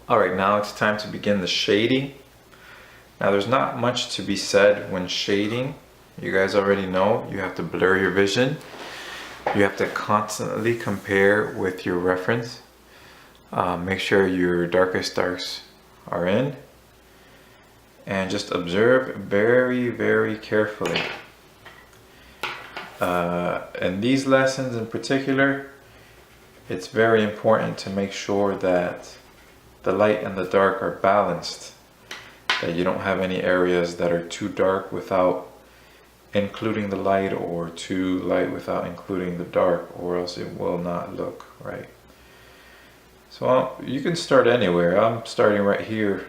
Alright, now it's time to begin the shading. Now there's not much to be said when shading. You guys already know you have to blur your vision. You have to constantly compare with your reference. Make sure your darkest darks are in. And just observe very, very carefully. In these lessons in particular, it's very important to make sure that the light and the dark are balanced, that you don't have any areas that are too dark without including the light or too light without including the dark, or else it will not look right. So you can start anywhere. I'm starting right here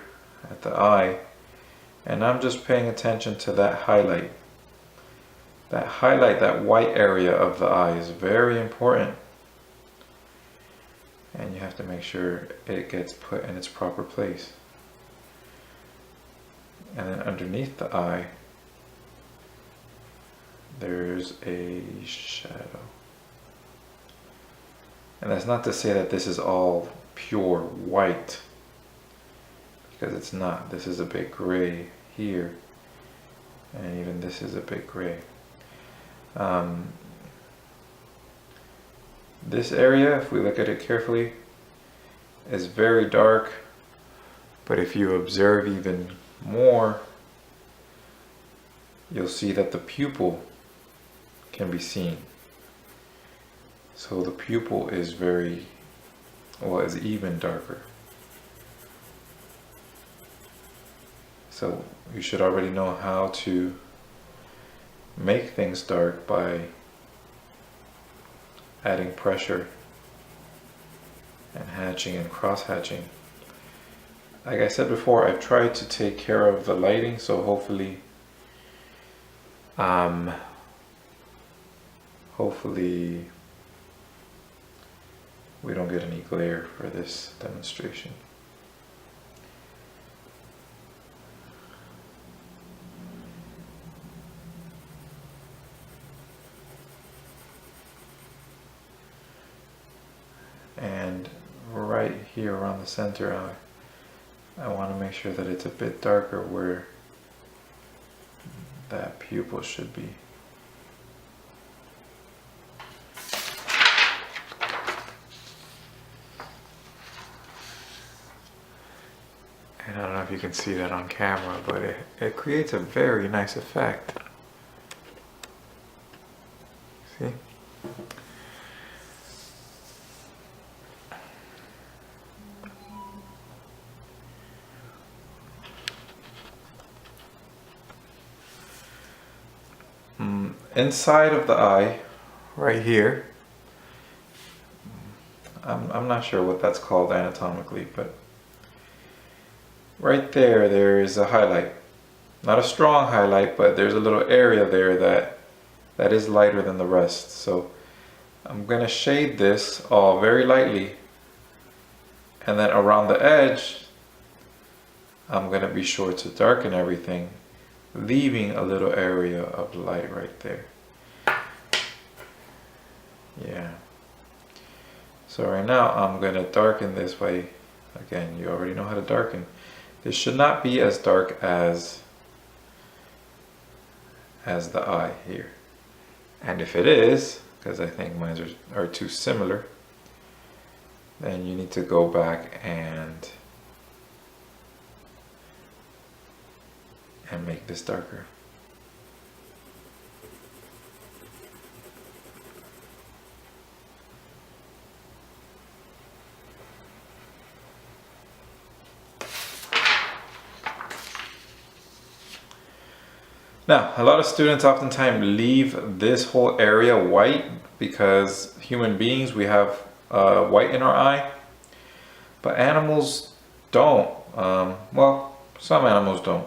at the eye, and I'm just paying attention to that highlight. That highlight, that white area of the eye is very important. And you have to make sure it gets put in its proper place. And then underneath the eye, there's a shadow. And that's not to say that this is all pure white, because it's not. This is a bit gray here, and even this is a bit gray. This area, if we look at it carefully, is very dark, but if you observe even more, you'll see that the pupil can be seen. So the pupil is is even darker. So you should already know how to make things dark by adding pressure and hatching and cross hatching. Like I said before, I've tried to take care of the lighting, so hopefully we don't get any glare for this demonstration. And right here around the center, I want to make sure that it's a bit darker where that pupil should be. And I don't know if you can see that on camera, but it creates a very nice effect. See? Inside of the eye, right here, I'm not sure what that's called anatomically, but right there is a highlight. Not a strong highlight, but there's a little area there that is lighter than the rest. So I'm going to shade this all very lightly, and then around the edge I'm going to be sure to darken everything, leaving a little area of light right there. Yeah. So right now I'm going to darken this way. Again, you already know how to darken. This should not be as dark as the eye here. And if it is, because I think mine are too similar, then you need to go back and make this darker. Now, a lot of students oftentimes leave this whole area white because human beings, we have white in our eye, but animals don't. Well, some animals don't.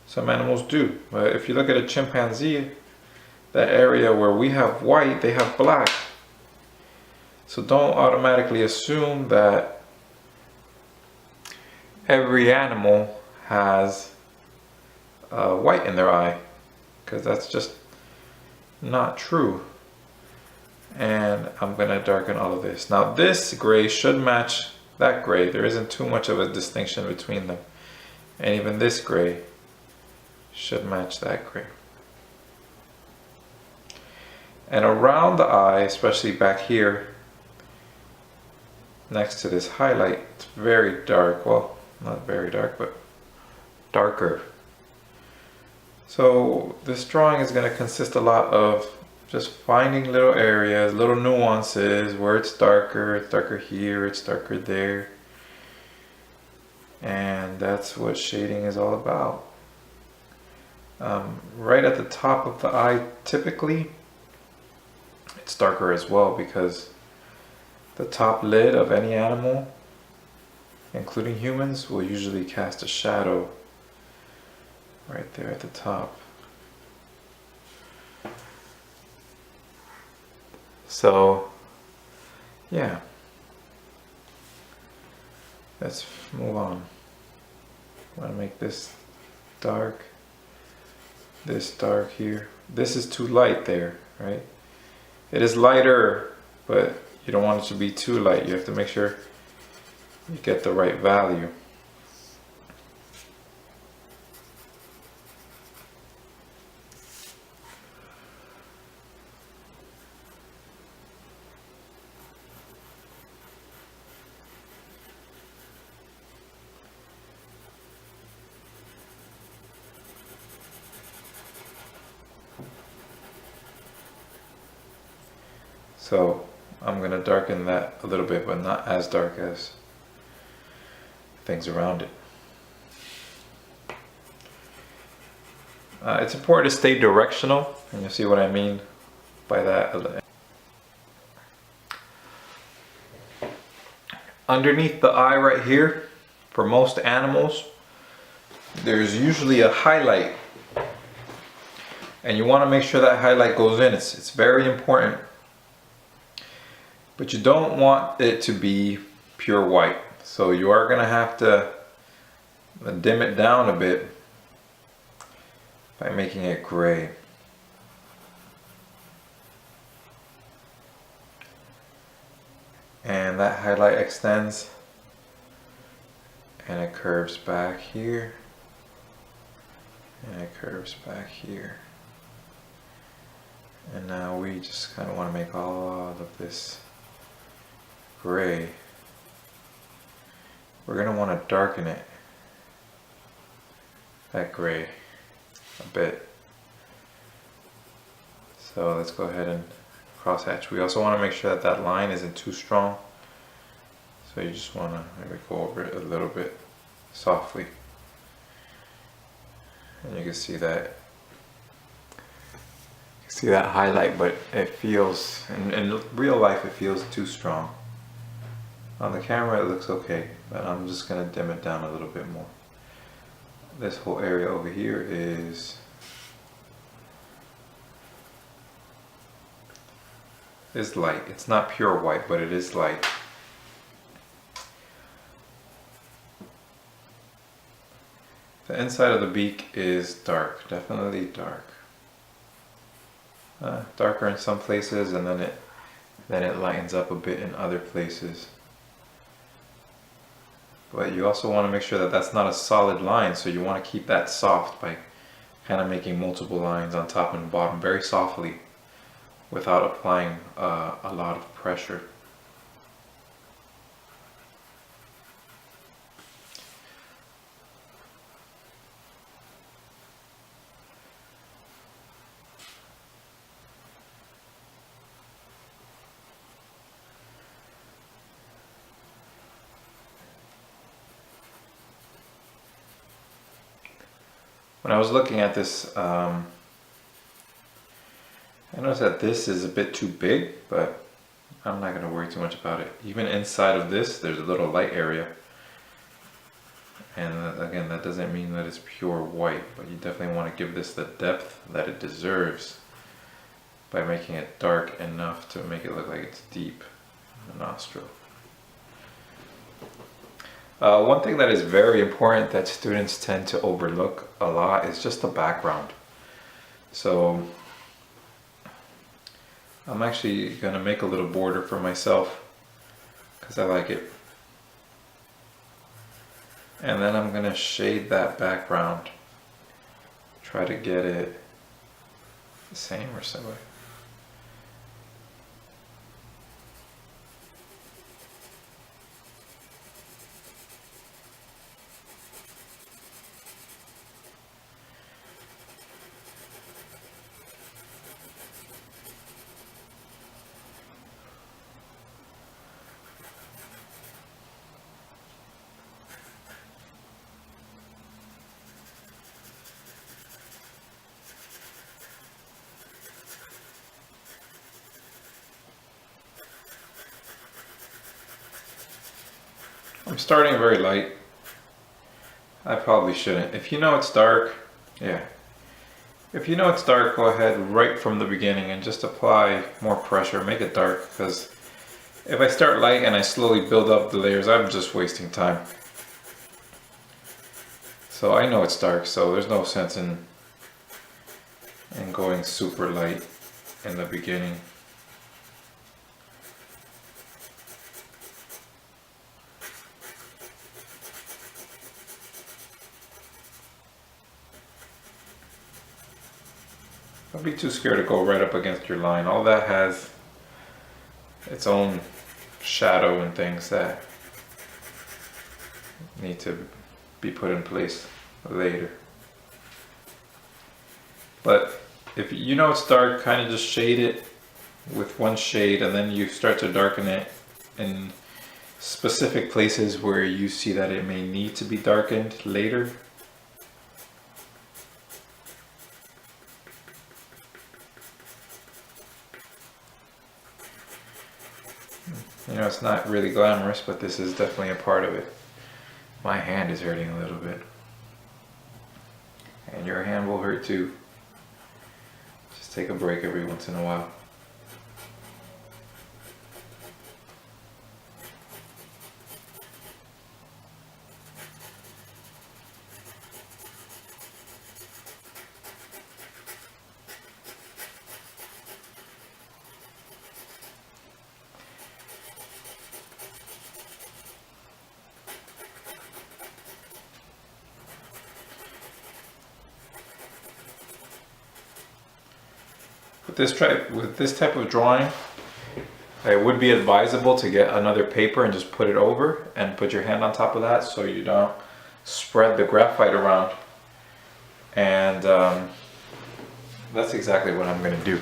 Some animals do. But if you look at a chimpanzee, that area where we have white, they have black. So don't automatically assume that every animal has white in their eye, because that's just not true. And I'm going to darken all of this. Now this gray should match that gray. There isn't too much of a distinction between them. And even this gray should match that gray. And around the eye, especially back here, next to this highlight, it's very dark. Well, not very dark, but darker. So this drawing is going to consist a lot of just finding little areas, little nuances where it's darker here, it's darker there. And that's what shading is all about. Right at the top of the eye, typically, it's darker as well because the top lid of any animal, including humans, will usually cast a shadow right there at the top. So, yeah. Let's move on. I want to make this dark here. This is too light there, right? It is lighter, but you don't want it to be too light. You have to make sure you get the right value. So I'm going to darken that a little bit, but not as dark as things around it. It's important to stay directional, and you'll see what I mean by that. Underneath the eye right here, for most animals, there's usually a highlight. And you want to make sure that highlight goes in. It's very important. But you don't want it to be pure white. So you are going to have to dim it down a bit by making it gray. And that highlight extends and it curves back here and it curves back here. And now we just kind of want to make all of this gray. We're going to want to darken it, that gray, a bit. So let's go ahead and crosshatch. We also want to make sure that that line isn't too strong. So you just want to maybe go over it a little bit softly. And you can see that highlight, but it feels, in real life it feels too strong. On the camera it looks okay, but I'm just going to dim it down a little bit more. This whole area over here is light. It's not pure white, but it is light. The inside of the beak is dark, definitely dark. Darker in some places, and then it lightens up a bit in other places. But you also want to make sure that that's not a solid line, so you want to keep that soft by kind of making multiple lines on top and bottom very softly without applying a lot of pressure. When I was looking at this, I noticed that this is a bit too big, but I'm not going to worry too much about it. Even inside of this, there's a little light area. And again, that doesn't mean that it's pure white, but you definitely want to give this the depth that it deserves by making it dark enough to make it look like it's deep in the nostril. One thing that is very important that students tend to overlook a lot is just the background. So I'm actually going to make a little border for myself because I like it. And then I'm gonna shade that background. Try to get it the same or similar. I'm starting very light. I probably shouldn't. If you know it's dark, yeah. If you know it's dark, go ahead right from the beginning and just apply more pressure, make it dark, because if I start light and I slowly build up the layers, I'm just wasting time. So I know it's dark, so there's no sense in going super light in the beginning. Don't be too scared to go right up against your line. All that has its own shadow and things that need to be put in place later. But if you know it's dark, kind of just shade it with one shade, and then you start to darken it in specific places where you see that it may need to be darkened later. You know, it's not really glamorous, but this is definitely a part of it. My hand is hurting a little bit. And your hand will hurt too. Just take a break every once in a while. With this type of drawing, it would be advisable to get another paper and just put it over and put your hand on top of that so you don't spread the graphite around. And that's exactly what I'm going to do.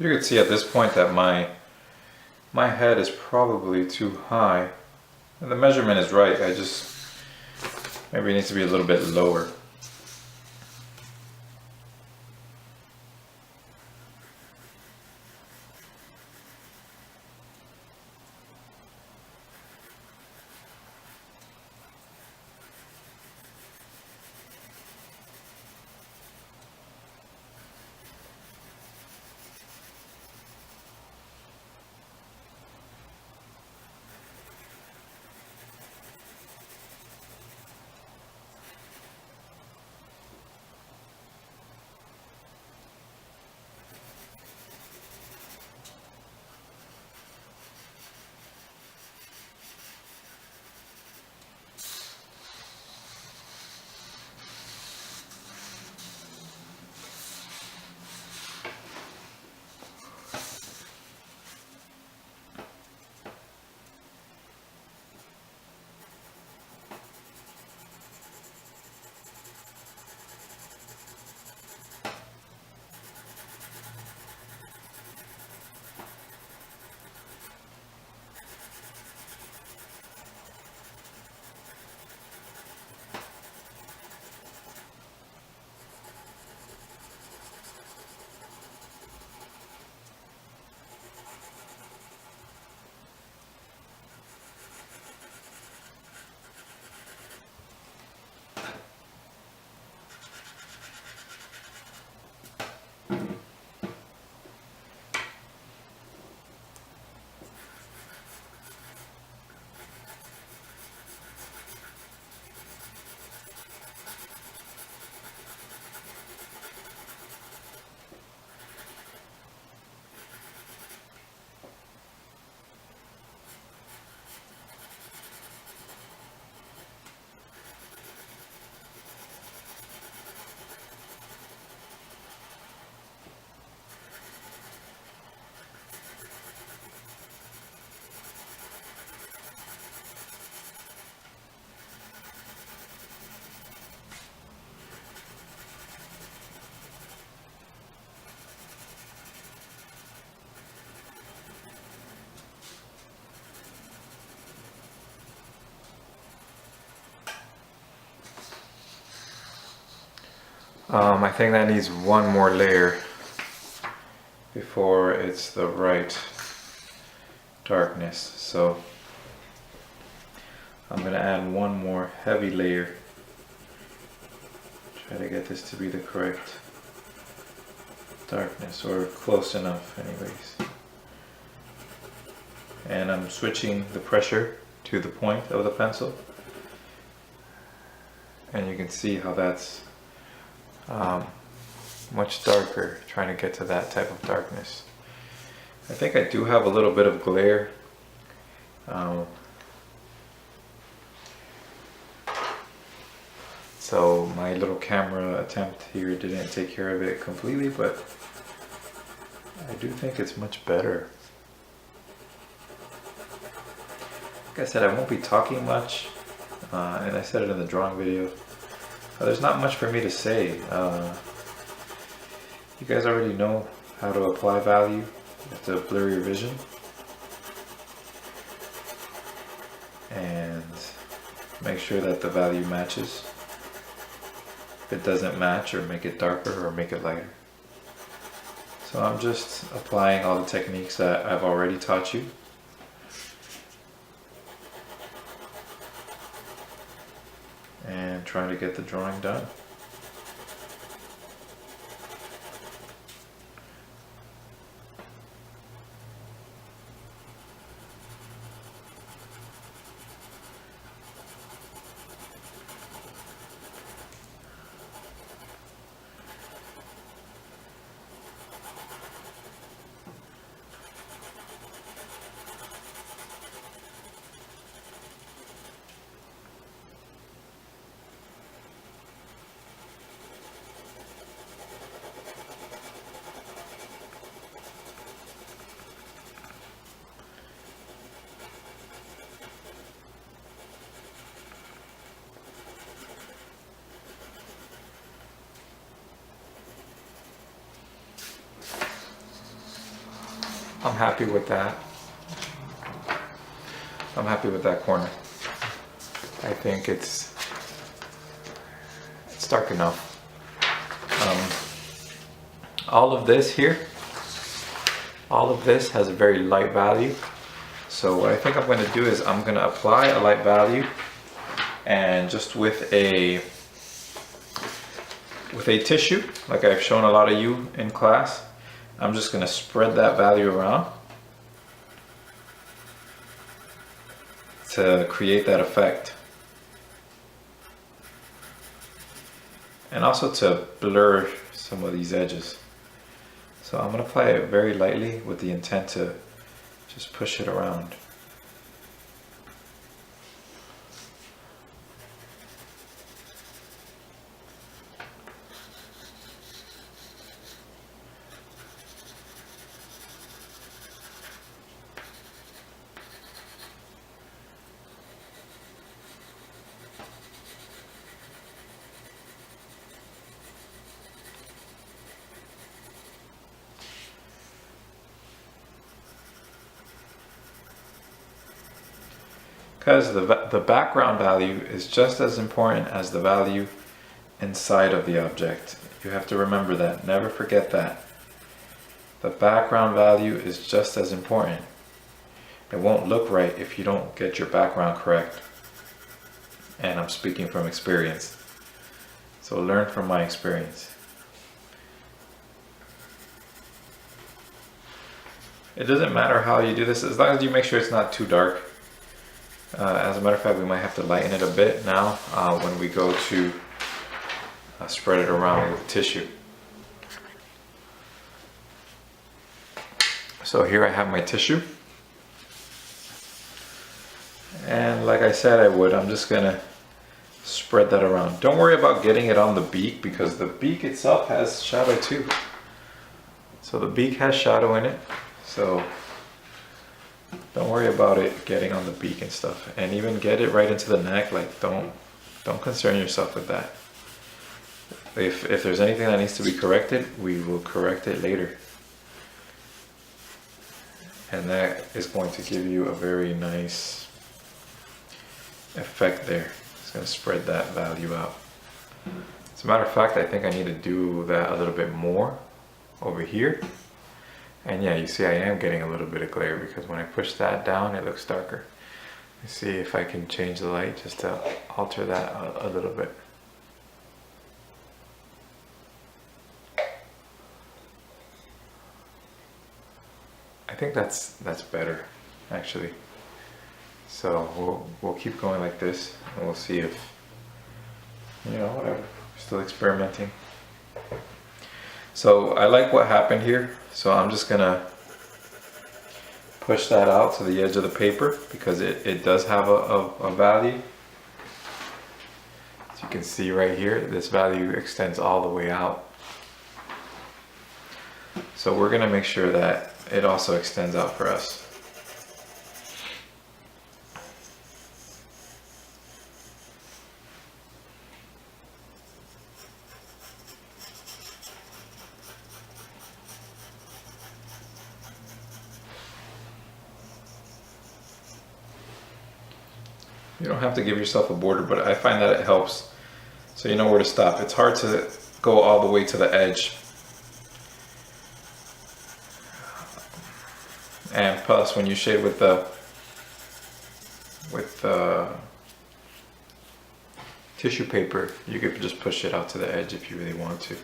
You can see at this point that my head is probably too high. And the measurement is right, I just maybe it needs to be a little bit lower. I think that needs one more layer before it's the right darkness. So I'm going to add one more heavy layer. Try to get this to be the correct darkness, or close enough anyways. And I'm switching the pressure to the point of the pencil. And you can see how that's much darker, trying to get to that type of darkness. I think I do have a little bit of glare. So my little camera attempt here didn't take care of it completely, but I do think it's much better. Like I said, I won't be talking much, and I said it in the drawing video. There's not much for me to say. You guys already know how to apply value. You have to blur your vision. And make sure that the value matches. If it doesn't match, or make it darker or make it lighter. So I'm just applying all the techniques that I've already taught you. And trying to get the drawing done. I'm happy with that. I'm happy with that corner. I think it's dark enough. All of this here, all of this has a very light value. So what I think I'm going to do is I'm going to apply a light value, and just with a tissue, like I've shown a lot of you in class, I'm just going to spread that value around to create that effect. And also to blur some of these edges. So I'm going to apply it very lightly with the intent to just push it around. Because the background value is just as important as the value inside of the object. You have to remember that. Never forget that. The background value is just as important. It won't look right if you don't get your background correct. And I'm speaking from experience. So learn from my experience. It doesn't matter how you do this, as long as you make sure it's not too dark. As a matter of fact, we might have to lighten it a bit now when we go to spread it around with tissue. So here I have my tissue. And like I said I would, I'm just going to spread that around. Don't worry about getting it on the beak, because the beak itself has shadow too. So the beak has shadow in it. So don't worry about it getting on the beak and stuff, and even get it right into the neck. Like don't concern yourself with that. If there's anything that needs to be corrected, we will correct it later, and that is going to give you a very nice effect there. It's going to spread that value out. As a matter of fact, I think I need to do that a little bit more over here. And yeah, you see I am getting a little bit of glare because when I push that down, it looks darker. Let's see if I can change the light just to alter that a little bit. I think that's better, actually. So we'll keep going like this, and we'll see if, you know, whatever. Still experimenting. So I like what happened here. So I'm just gonna push that out to the edge of the paper because it does have a value. As you can see right here, this value extends all the way out. So we're gonna make sure that it also extends out for us. You don't have to give yourself a border, but I find that it helps so you know where to stop. It's hard to go all the way to the edge. And plus, when you shade with the tissue paper, you could just push it out to the edge if you really want to.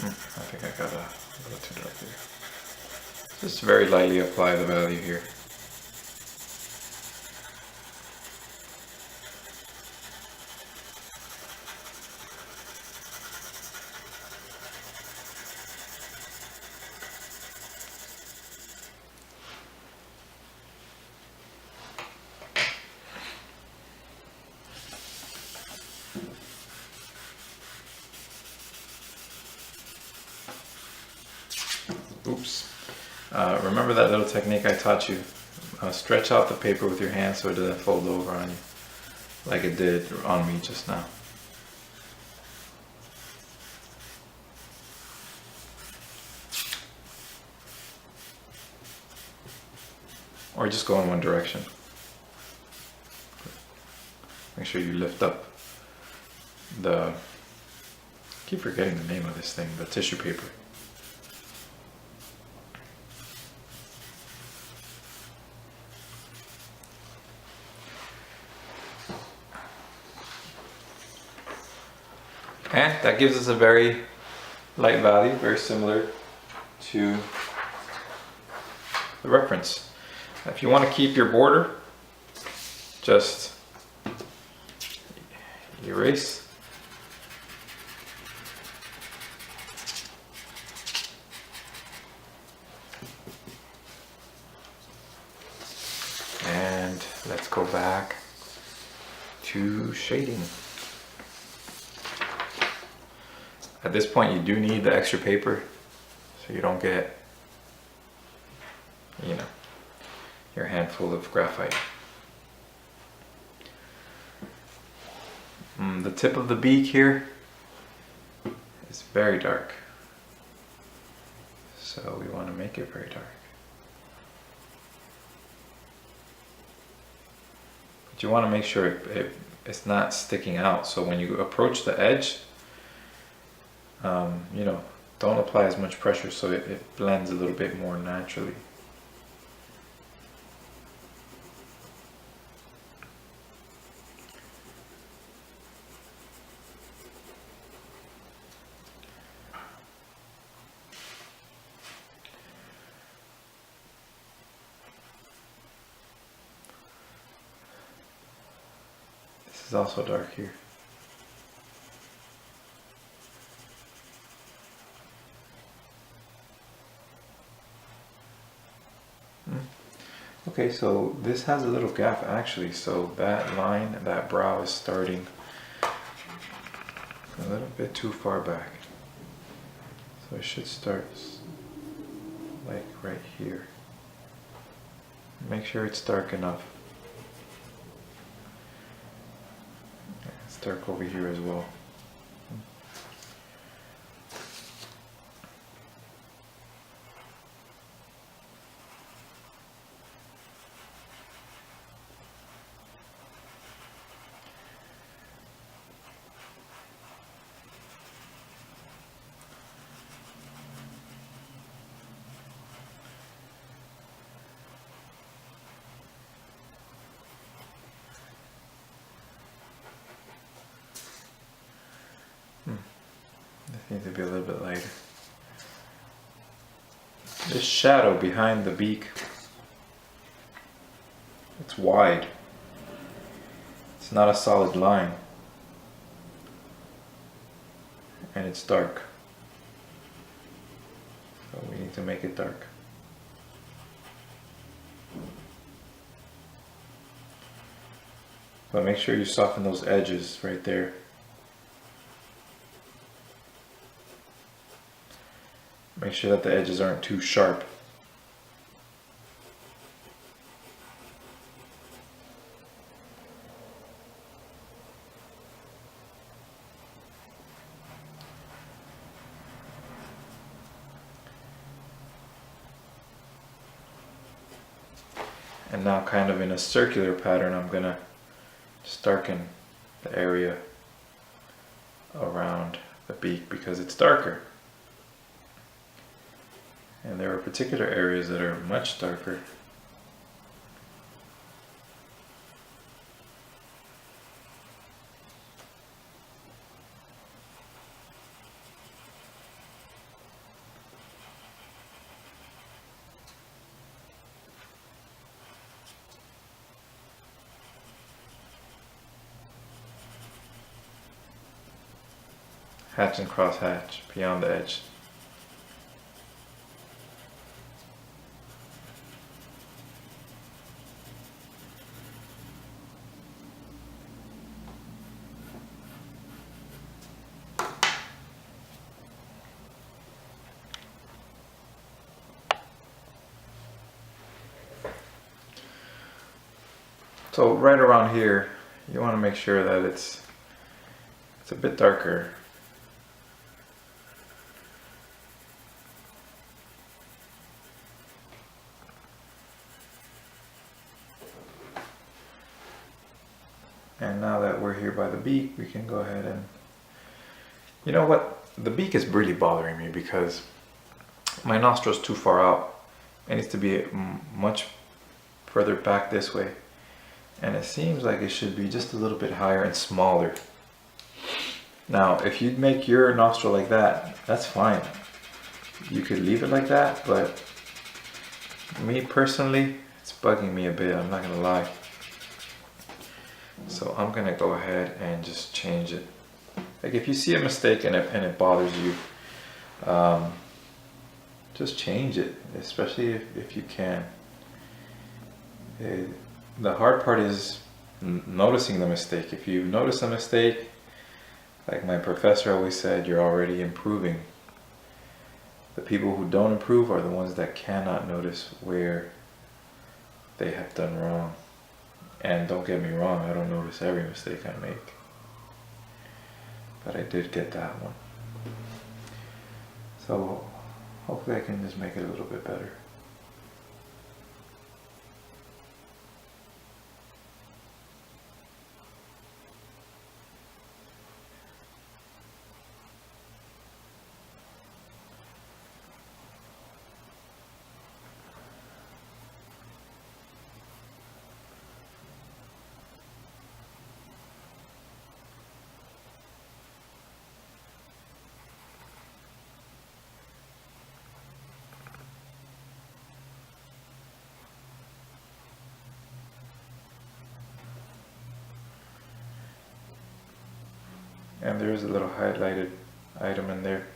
I think I got a little too dark here. Just very lightly apply the value here. Oops. Remember that little technique I taught you? Stretch out the paper with your hand so it doesn't fold over on you, like it did on me just now. Or just go in one direction. Make sure you lift up I keep forgetting the name of this thing, the tissue paper. And that gives us a very light value, very similar to the reference. If you want to keep your border, just erase. And let's go back to shading. At this point, you do need the extra paper so you don't get, you know, your hand full of graphite. The tip of the beak here is very dark, so we want to make it very dark. But you want to make sure it's not sticking out, so when you approach the edge, you know, don't apply as much pressure so it blends a little bit more naturally. This is also dark here. Okay, so this has a little gap actually, so that line, that brow is starting a little bit too far back. So it should start like right here. Make sure it's dark enough. It's dark over here as well. This needs to be a little bit lighter. This shadow behind the beak, it's wide. It's not a solid line. And it's dark. So we need to make it dark. But make sure you soften those edges right there. Make sure that the edges aren't too sharp. And now, kind of in a circular pattern, I'm gonna just darken the area around the beak because it's darker. And there are particular areas that are much darker. Hatch and cross hatch beyond the edge. So right around here, you want to make sure that it's a bit darker. And now that we're here by the beak, we can go ahead and, you know what, the beak is really bothering me because my nostril's too far out. It needs to be much further back this way. And it seems like it should be just a little bit higher and smaller. Now, if you make your nostril like that, that's fine. You could leave it like that, but me personally, it's bugging me a bit, I'm not gonna lie. So I'm gonna go ahead and just change it. Like if you see a mistake and it bothers you, just change it, especially if you can. The hard part is noticing the mistake. If you notice a mistake, like my professor always said, you're already improving. The people who don't improve are the ones that cannot notice where they have done wrong. And don't get me wrong, I don't notice every mistake I make. But I did get that one. So hopefully I can just make it a little bit better. And there's a little highlighted item in there.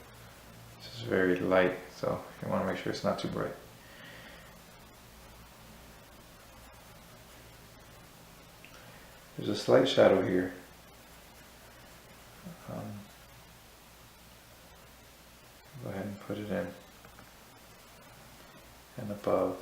It's just very light, so you want to make sure it's not too bright. There's a slight shadow here. put it in and above.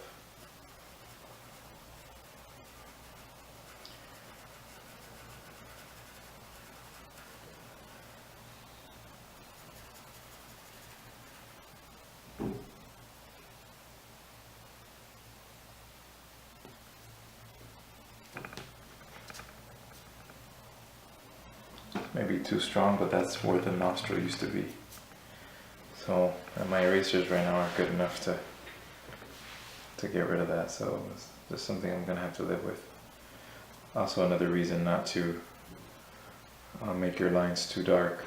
Maybe too strong, but that's where the nostril used to be. So, and my erasers right now aren't good enough to get rid of that, so it's just something I'm gonna have to live with. Also another reason not to make your lines too dark.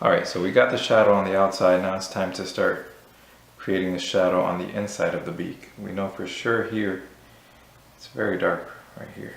Alright, so we got the shadow on the outside, now it's time to start creating the shadow on the inside of the beak. We know for sure here, it's very dark right here.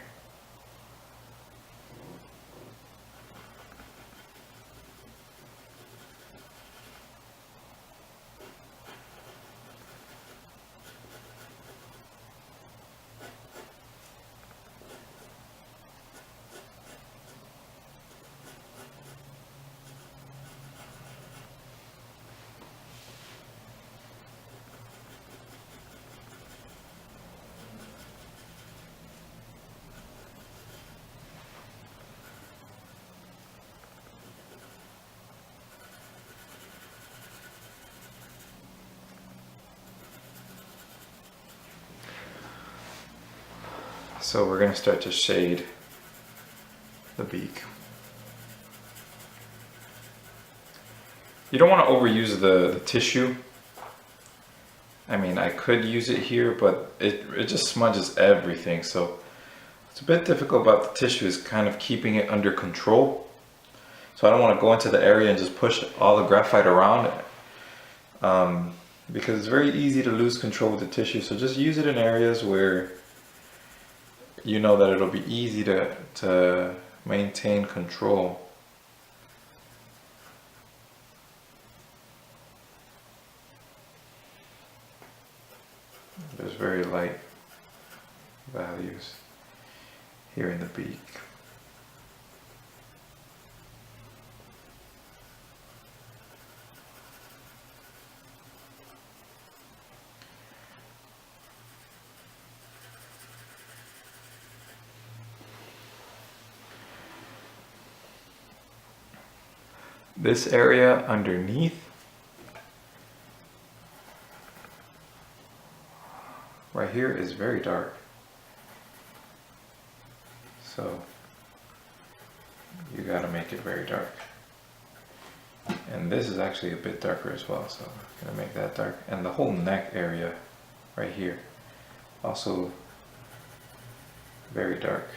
So we're going to start to shade the beak. You don't want to overuse the tissue. I mean, I could use it here, but it just smudges everything. So it's a bit difficult about the tissue is kind of keeping it under control. So I don't want to go into the area and just push all the graphite around it. Because it's very easy to lose control with the tissue. So just use it in areas where you know that it'll be easy to maintain control. There's very light values here in the beak. This area underneath, right here, is very dark. So you gotta make it very dark. And this is actually a bit darker as well, so I'm gonna make that dark. And the whole neck area right here, also very dark.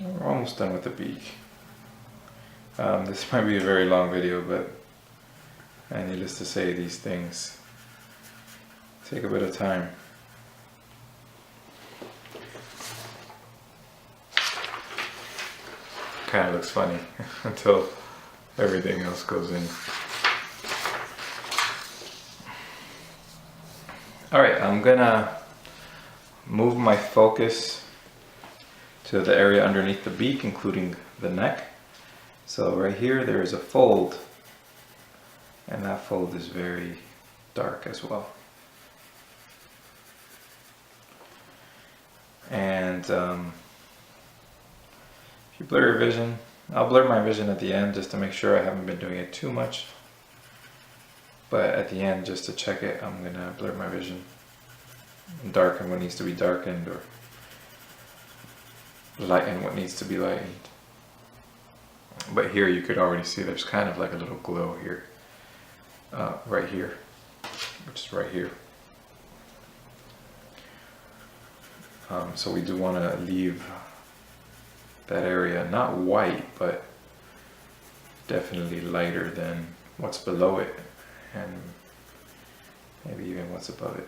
We're almost done with the beak. This might be a very long video, but needless to say, these things take a bit of time. Kind of looks funny until everything else goes in. Alright, I'm gonna move my focus to the area underneath the beak, including the neck. So right here there is a fold, and that fold is very dark as well. And if you blur your vision, I'll blur my vision at the end just to make sure I haven't been doing it too much. But at the end, just to check it, I'm gonna blur my vision and darken what needs to be darkened, or lighten what needs to be lightened. But here you could already see there's kind of like a little glow here, right here, which is right here. So we do want to leave that area not white, but definitely lighter than what's below it, and maybe even what's above it.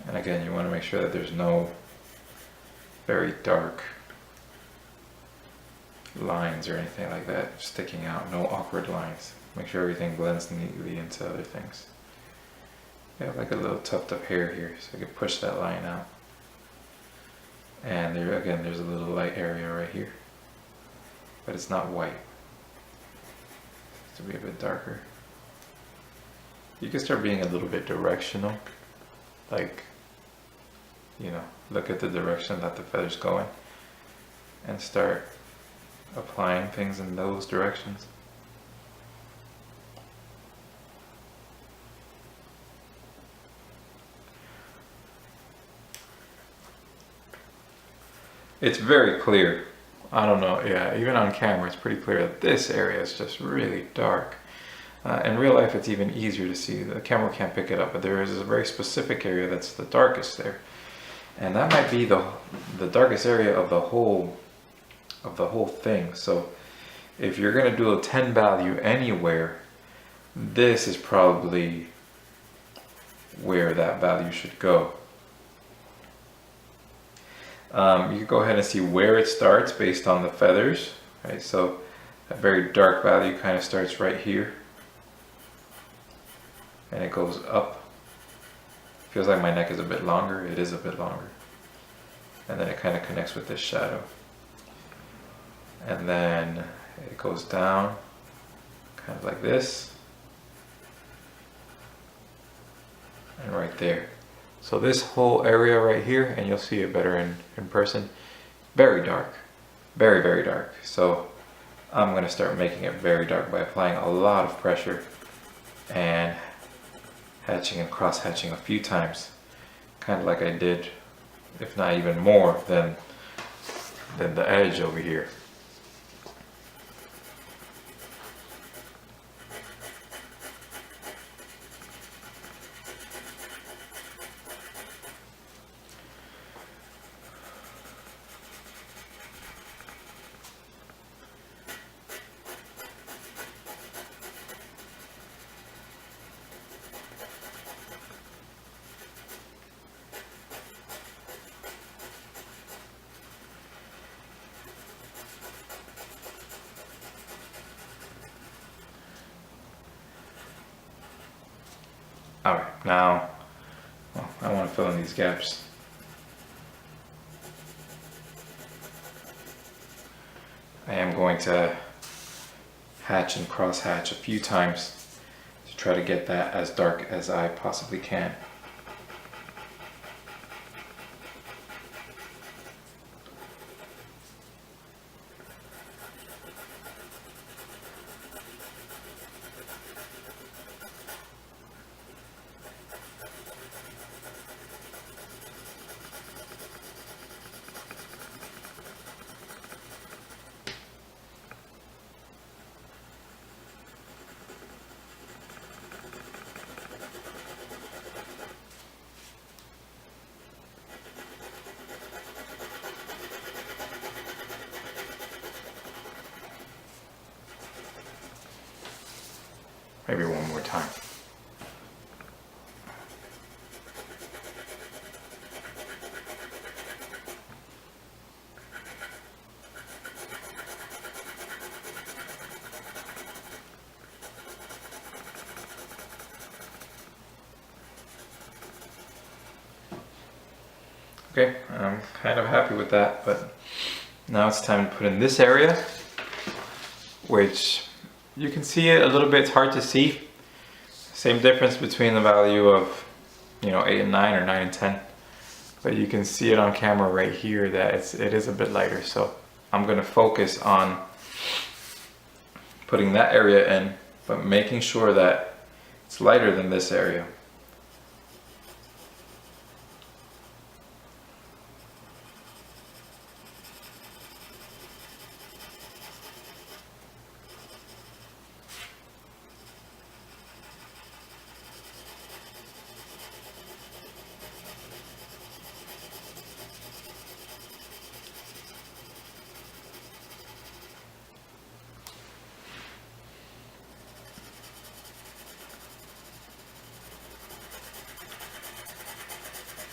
And again, you want to make sure that there's no very dark lines or anything like that sticking out, no awkward lines. Make sure everything blends neatly into other things. You have like a little tuft of hair here, so I can push that line out. And there again, there's a little light area right here, but it's not white. It's to be a bit darker. You can start being a little bit directional, like, you know, look at the direction that the feather's going and start applying things in those directions. It's very clear. I don't know, yeah, even on camera it's pretty clear that this area is just really dark. In real life it's even easier to see. The camera can't pick it up, but there is a very specific area that's the darkest there. And that might be the darkest area of the whole thing. So if you're going to do a 10 value anywhere, this is probably where that value should go. You can go ahead and see where it starts based on the feathers, right? So a very dark value kind of starts right here, and it goes up. Feels like my neck is a bit longer. It is a bit longer. And then it kind of connects with this shadow. And then it goes down, kind of like this. And right there. So this whole area right here, and you'll see it better in person, very dark. Very, very dark. So I'm going to start making it very dark by applying a lot of pressure and hatching and cross hatching a few times, kind of like I did, if not even more than the edge over here. Alright, now I want to fill in these gaps. I am going to hatch and cross hatch a few times to try to get that as dark as I possibly can. Maybe one more time. Okay, I'm kind of happy with that, but now it's time to put in this area, which you can see it a little bit. It's hard to see. Same difference between the value of, 8 and 9 or 9 and 10. but you can see it on camera right here that it is a bit lighter. So I'm going to focus on putting that area in, but making sure that it's lighter than this area.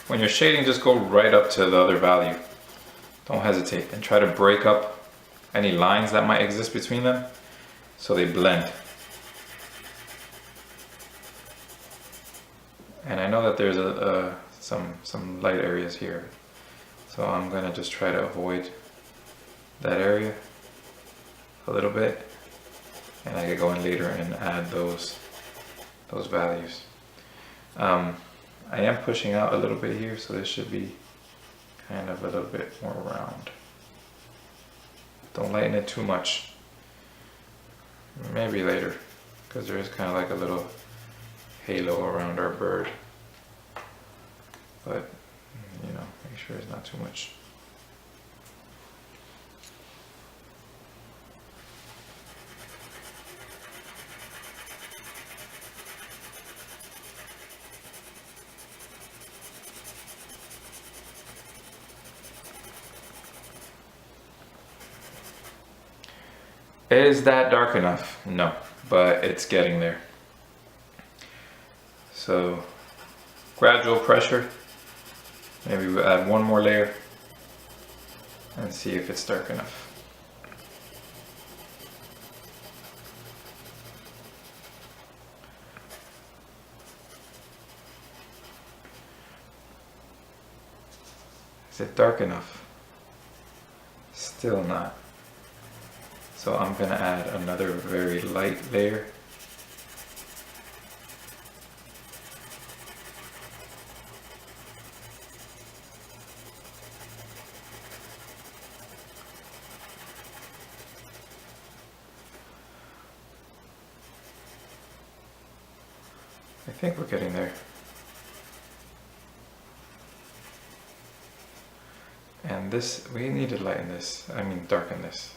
When you're shading, just go right up to the other value. Don't hesitate, and try to break up any lines that might exist between them so they blend. And I know that there's some light areas here, so I'm gonna just try to avoid that area a little bit, and I can go in later and add those values. I am pushing out a little bit here, so this should be kind of a little bit more round. Don't lighten it too much. Maybe later, because there is kind of like a little halo around our bird. But, you know, make sure it's not too much. Is that dark enough? No, but it's getting there. So, gradual pressure. Maybe we'll add one more layer and see if it's dark enough. Is it dark enough? Still not. So I'm going to add another very light layer. I think we're getting there. And this, we need to lighten this, I mean darken this.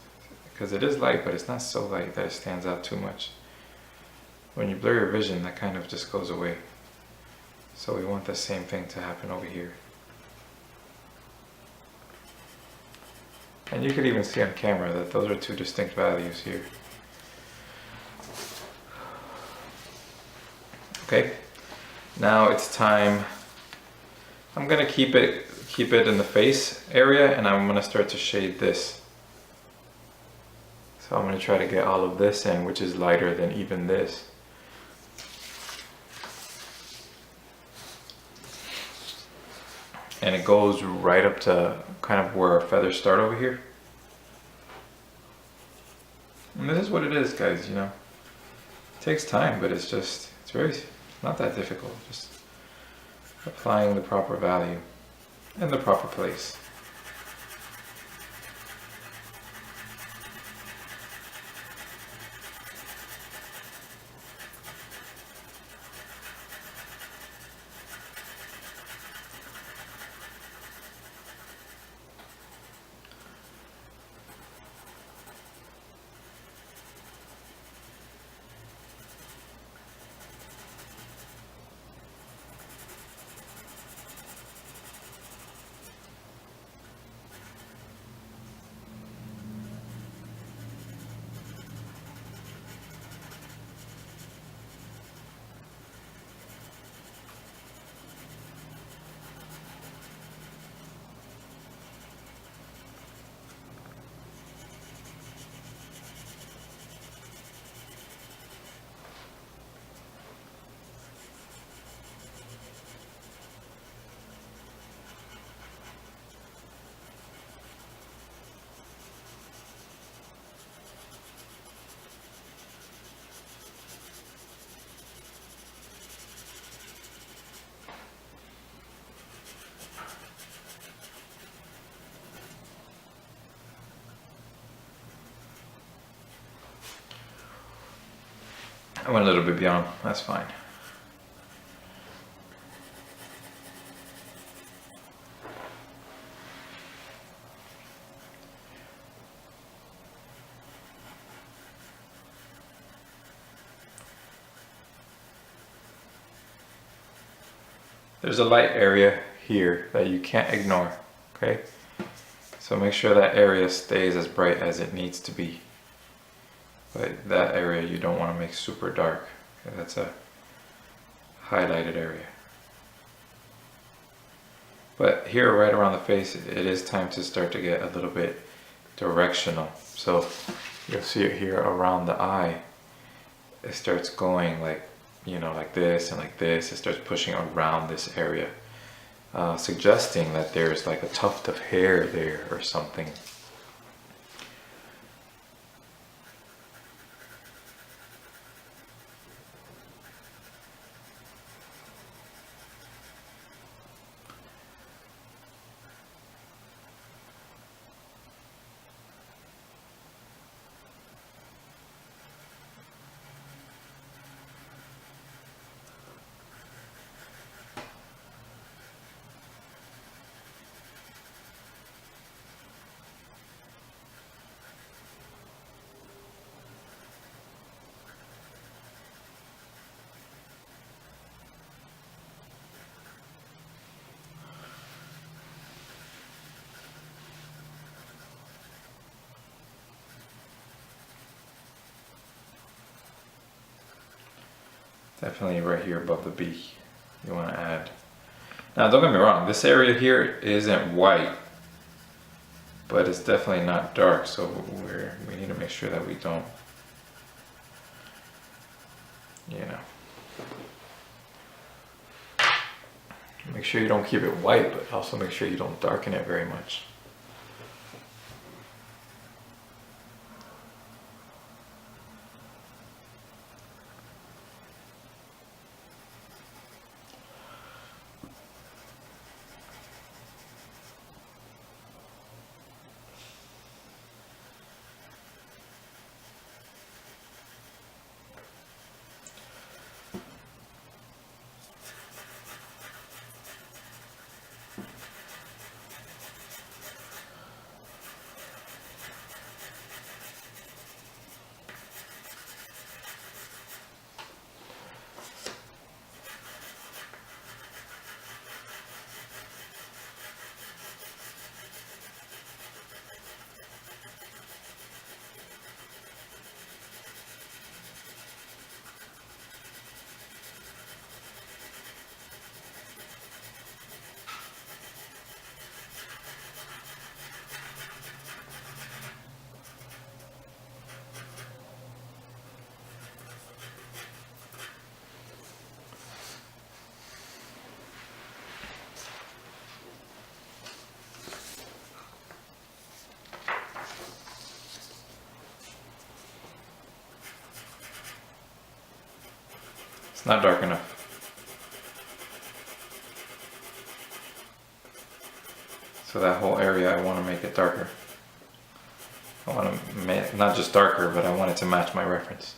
Because it is light, but it's not so light that it stands out too much. When you blur your vision, that kind of just goes away. So we want the same thing to happen over here. And you could even see on camera that those are two distinct values here. Okay, now it's time. I'm gonna keep it in the face area, and I'm gonna start to shade this. So I'm going to try to get all of this in, which is lighter than even this. And it goes right up to kind of where our feathers start over here. And this is what it is, guys, you know. It takes time, but it's not that difficult. Just applying the proper value in the proper place. I went a little bit beyond, that's fine. There's a light area here that you can't ignore, okay? So make sure that area stays as bright as it needs to be. But that area you don't want to make super dark. Okay, that's a highlighted area. But here right around the face, it is time to start to get a little bit directional. So you'll see it here around the eye. It starts going like, you know, like this and like this. It starts pushing around this area, suggesting that there's like a tuft of hair there or something. Definitely right here above the beak, you want to add. Now don't get me wrong, this area here isn't white, but it's definitely not dark, so we need to make sure that we don't, you know, make sure you don't keep it white, but also make sure you don't darken it very much. It's not dark enough. So that whole area, I want to make it darker. I want to make, not just darker, but I want it to match my reference.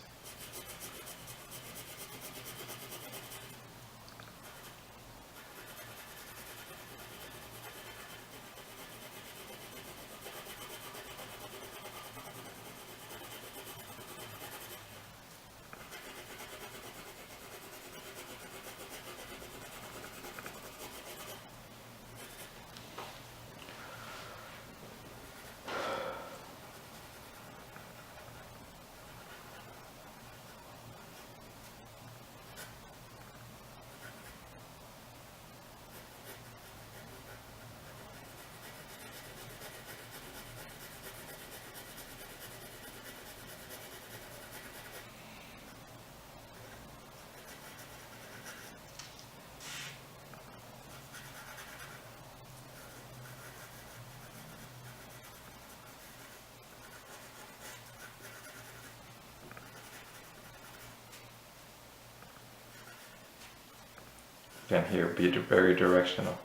Again, here, be very directional.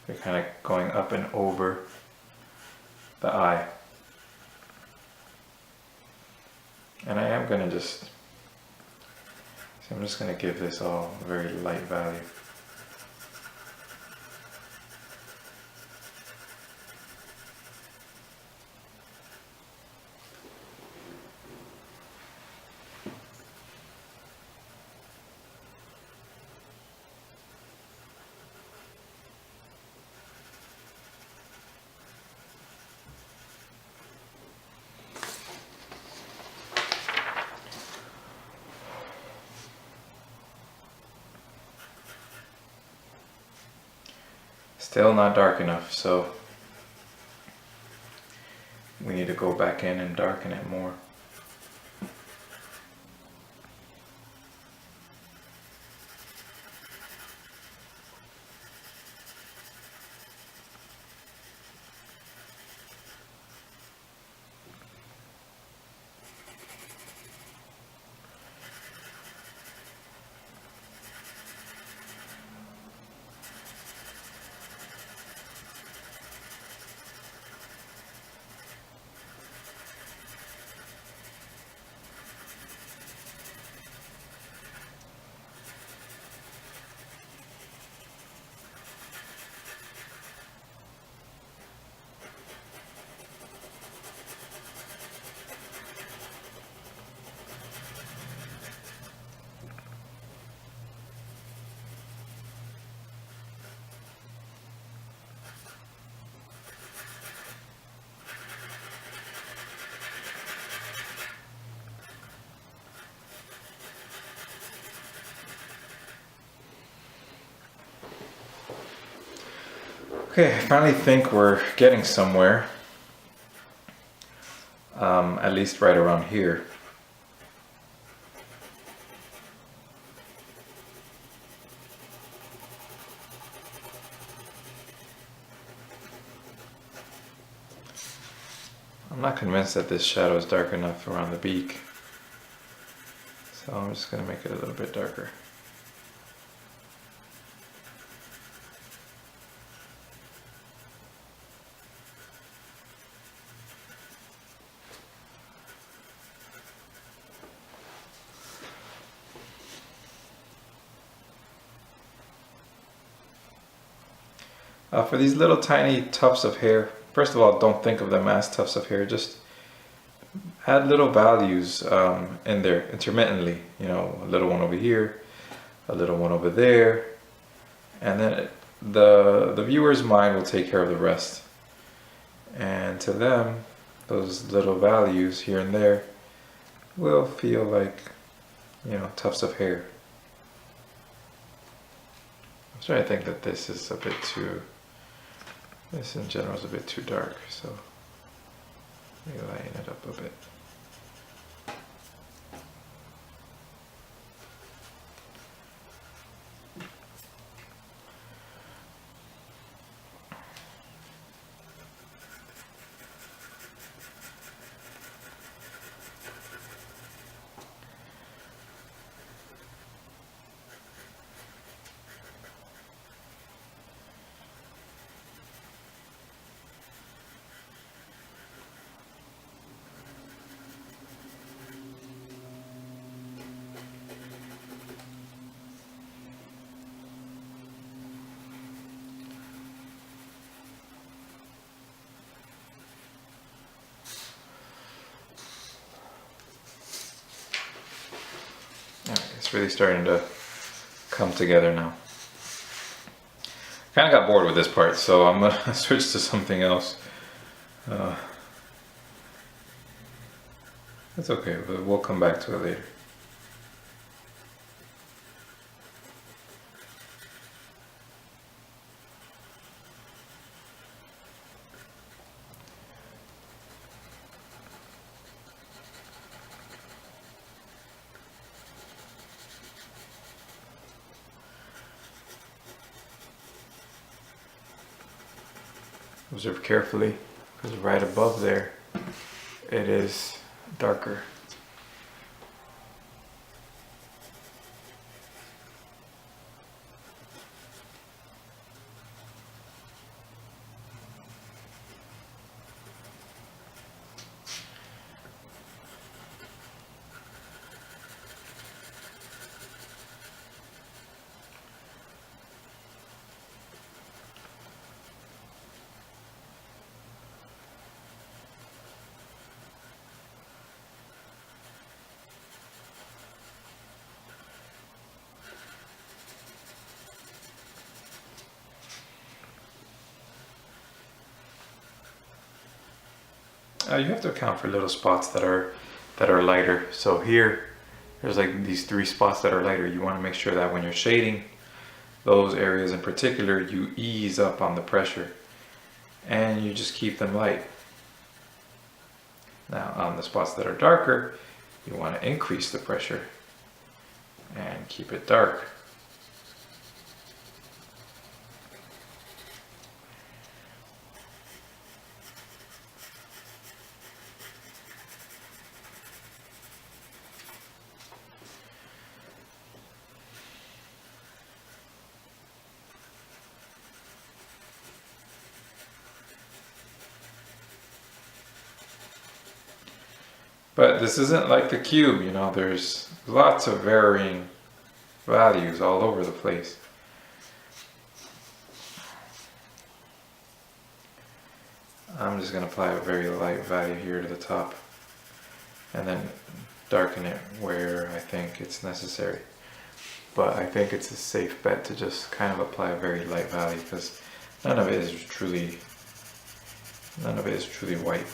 You're kind of going up and over the eye. And I am going to just So I'm just going to give this all a very light value. Still not dark enough, so we need to go back in and darken it more. Okay, I finally think we're getting somewhere, at least right around here. I'm not convinced that this shadow is dark enough around the beak, so I'm just going to make it a little bit darker. For these little tiny tufts of hair, first of all, don't think of them as tufts of hair, just add little values in there intermittently. You know, a little one over here, a little one over there, and then the viewer's mind will take care of the rest. And to them, those little values here and there will feel like, you know, tufts of hair. I'm starting to think that this is a bit too, this in general is a bit too dark, so let me lighten it up a bit. It's really starting to come together now. Kind of got bored with this part, so I'm gonna switch to something else. That's okay, but we'll come back to it later. Observe carefully, because right above there, it is darker. you have to account for little spots that are lighter. So here, there's like these 3 spots that are lighter. You want to make sure that when you're shading those areas in particular, you ease up on the pressure and you just keep them light. Now on the spots that are darker, you want to increase the pressure and keep it dark. But this isn't like the cube, you know, there's lots of varying values all over the place. I'm just going to apply a very light value here to the top and then darken it where I think it's necessary. But I think it's a safe bet to just kind of apply a very light value because none of it is truly white.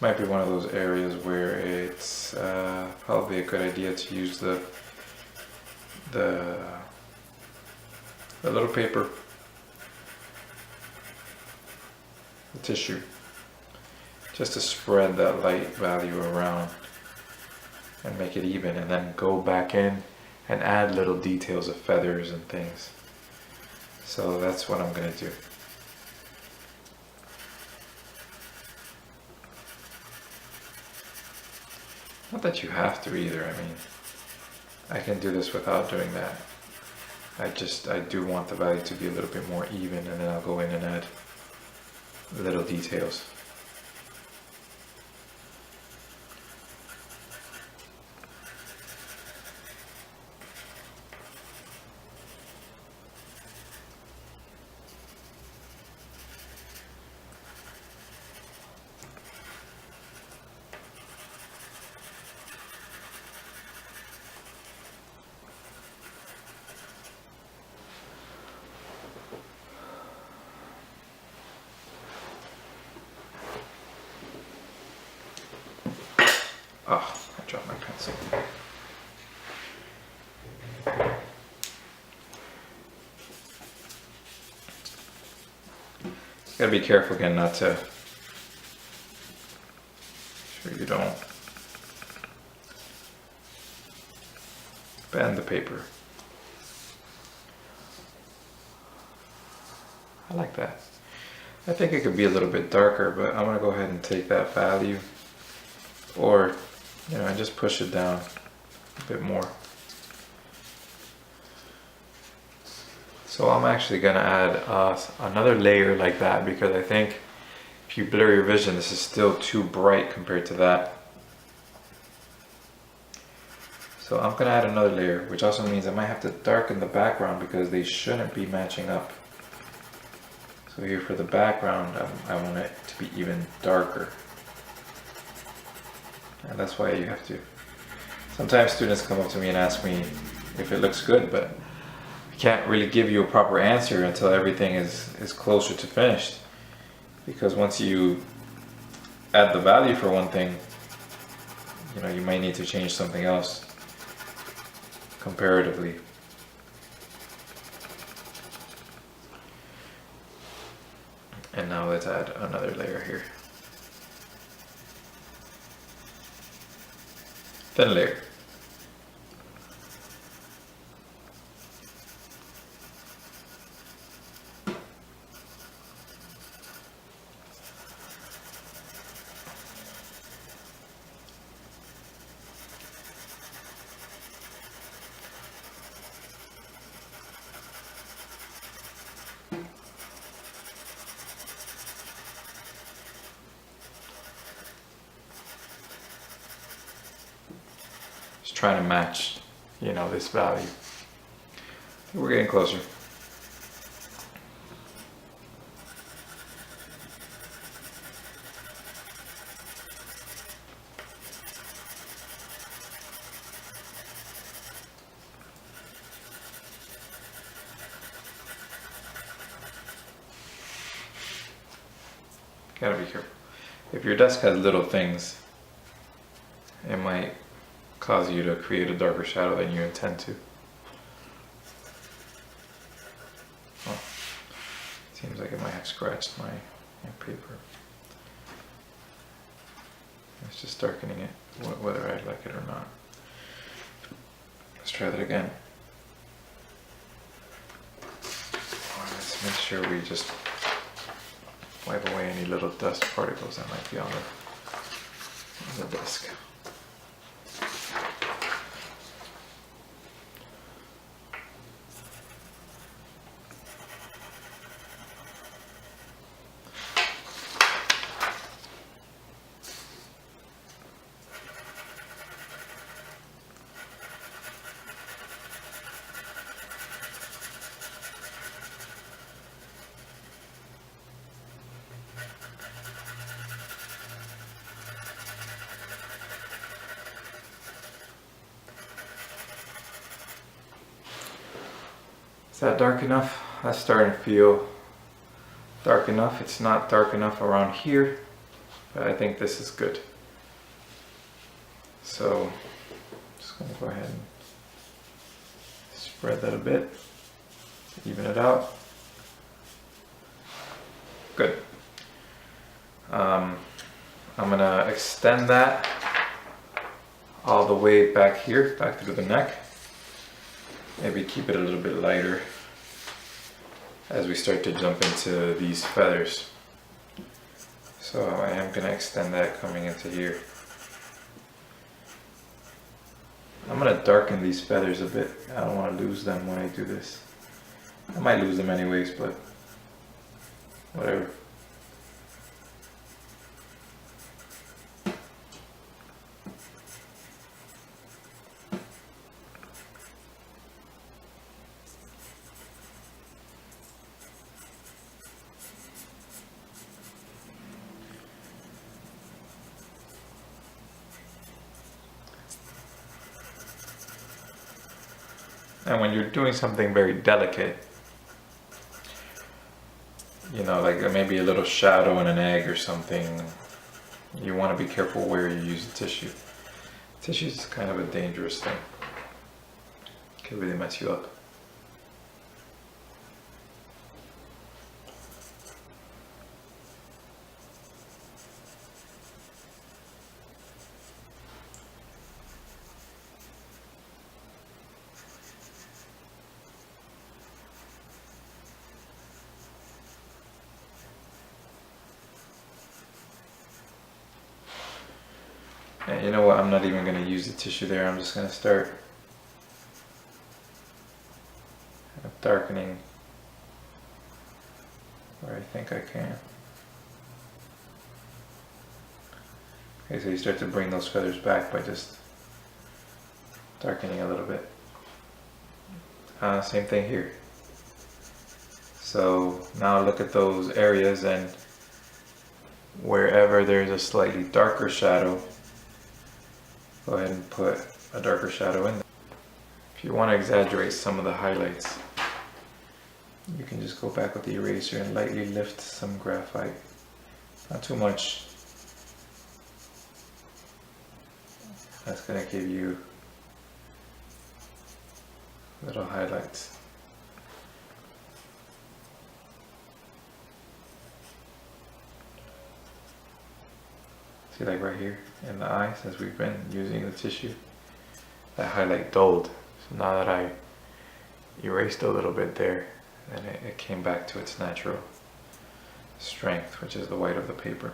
Might be one of those areas where it's probably a good idea to use the little paper, the tissue, just to spread that light value around and make it even, and then go back in and add little details of feathers and things. So that's what I'm going to do. Not that you have to either, I mean, I can do this without doing that. I do want the value to be a little bit more even, and then I'll go in and add little details. Oh, I dropped my pencil. Gotta be careful again not to, sure you don't bend the paper. I like that. I think it could be a little bit darker, but I'm gonna go ahead and take that value, or you know, I just push it down a bit more. So I'm actually going to add another layer like that, because I think if you blur your vision, this is still too bright compared to that. So I'm going to add another layer, which also means I might have to darken the background because they shouldn't be matching up. So here for the background, I want it to be even darker. And that's why you have to. Sometimes students come up to me and ask me if it looks good, but I can't really give you a proper answer until everything is closer to finished. Because once you add the value for one thing, you know, you might need to change something else comparatively. And now let's add another layer here. Thin layer. Trying to match, you know, this value. We're getting closer. gotta be careful. If your desk has little things, it might cause you to create a darker shadow than you intend to. Oh, seems like it might have scratched my paper. It's just darkening it, whether I like it or not. Let's try that again. Let's make sure we just wipe away any little dust particles that might be on the desk. Is that dark enough? That's starting to feel dark enough. It's not dark enough around here, but I think this is good. So I'm just going to go ahead and spread that a bit, even it out. Good. I'm going to extend that all the way back here, back through the neck. Maybe keep it a little bit lighter as we start to jump into these feathers. So I am going to extend that coming into here. I'm going to darken these feathers a bit. I don't want to lose them when I do this. I might lose them anyways, but whatever. And when you're doing something very delicate, you know, like maybe a little shadow in an egg or something, you want to be careful where you use the tissue. Tissue is kind of a dangerous thing. It can really mess you up. And you know what, I'm not even going to use the tissue there, I'm just going to start darkening where I think I can. Okay, so you start to bring those feathers back by just darkening a little bit. Same thing here. So now look at those areas, and wherever there's a slightly darker shadow, go ahead and put a darker shadow in there. If you want to exaggerate some of the highlights, you can just go back with the eraser and lightly lift some graphite. Not too much. That's going to give you little highlights. See, like right here in the eye, since we've been using the tissue, that highlight dulled. So now that I erased a little bit there, then it came back to its natural strength, which is the white of the paper.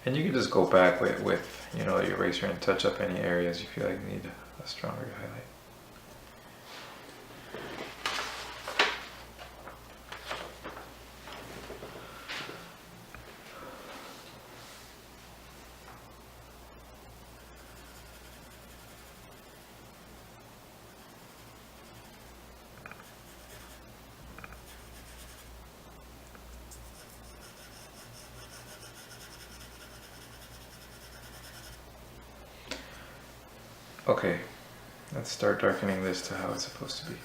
And you can just go back with you know, the eraser and touch up any areas you feel like need a stronger highlight. Okay, let's start darkening this to how it's supposed to be.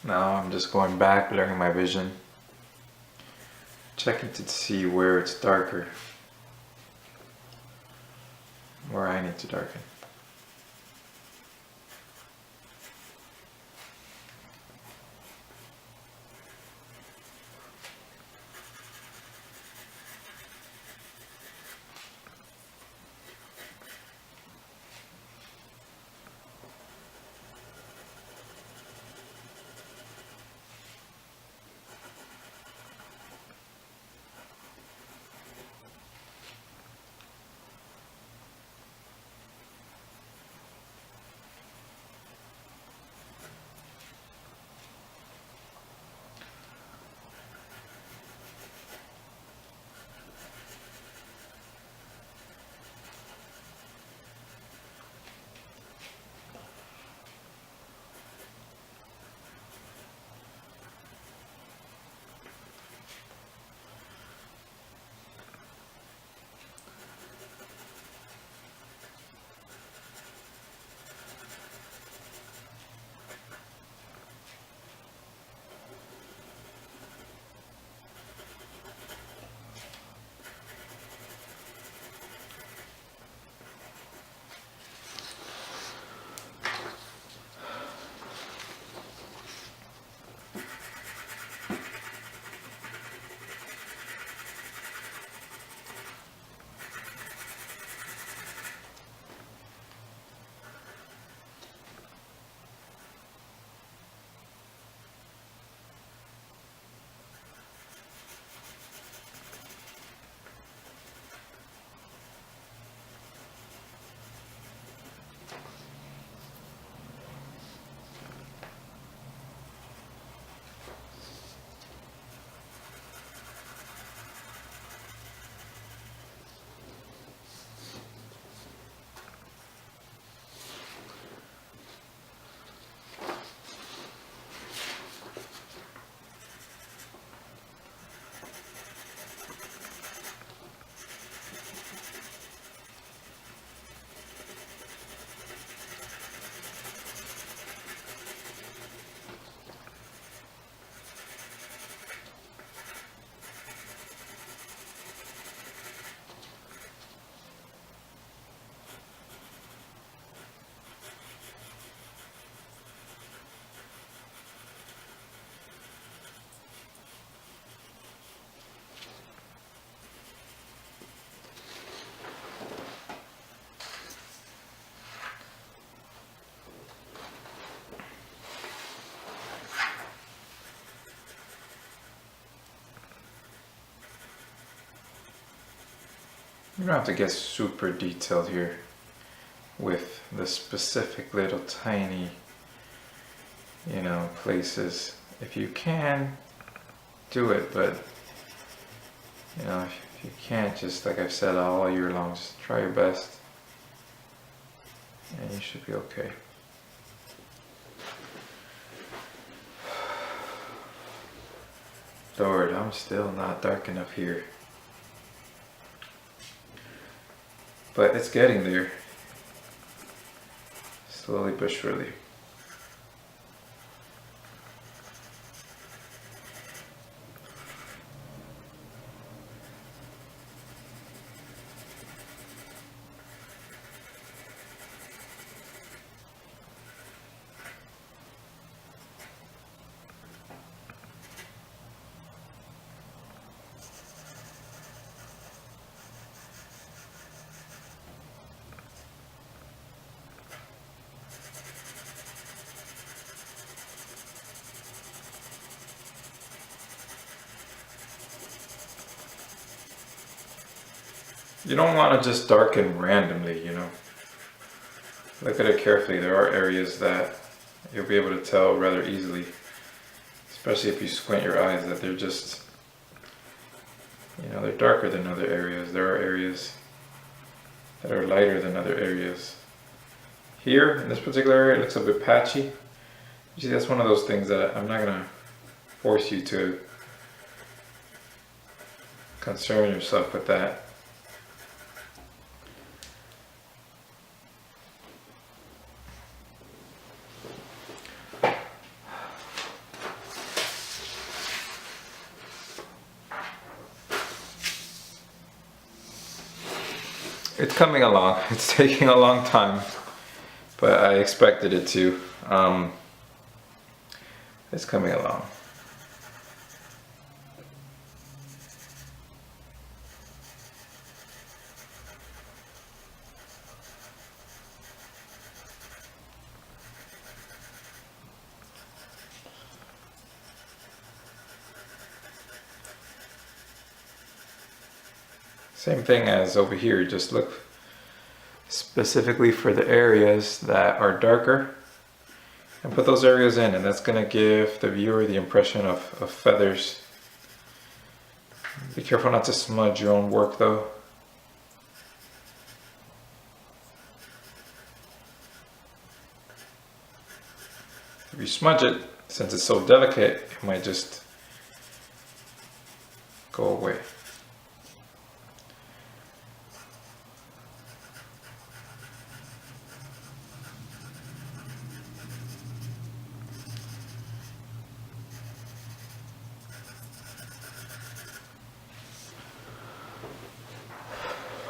Now I'm just going back, blurring my vision, checking to see where it's darker, where I need to darken. You don't have to get super detailed here with the specific little tiny, places. If you can, do it, but if you can't, just like I've said all year long, just try your best and you should be okay. Lord, I'm still not dark enough here. But it's getting there. Slowly but surely. You don't want to just darken randomly, Look at it carefully. There are areas that you'll be able to tell rather easily, especially if you squint your eyes, that they're just, they're darker than other areas. There are areas that are lighter than other areas. Here, in this particular area, it looks a bit patchy. You see, that's one of those things that I'm not going to force you to concern yourself with that. It's coming along. It's taking a long time, but I expected it to. It's coming along. Same thing as over here, just look specifically for the areas that are darker and put those areas in, and that's going to give the viewer the impression of feathers. Be careful not to smudge your own work though. If you smudge it, since it's so delicate, it might just go away.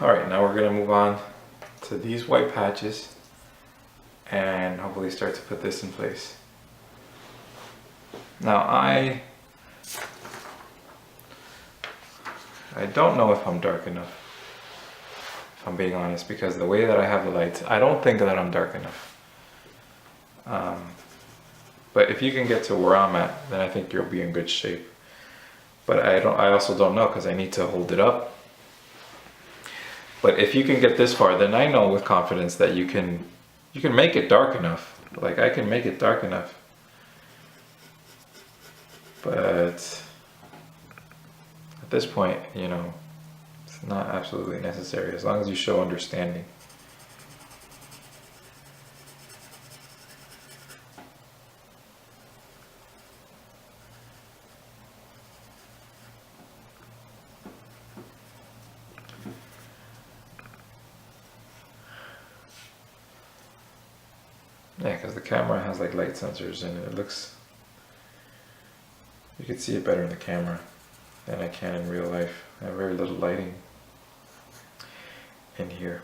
Alright, now we're going to move on to these white patches and hopefully start to put this in place. Now I don't know if I'm dark enough, if I'm being honest, because the way that I have the lights, I don't think that I'm dark enough. But if you can get to where I'm at, then I think you'll be in good shape. But I also don't know, because I need to hold it up. But if you can get this far, then I know with confidence that you can make it dark enough. Like I can make it dark enough. But at this point, you know, it's not absolutely necessary as long as you show understanding. Yeah, because the camera has like light sensors and it looks, you can see it better in the camera than I can in real life. I have very little lighting in here.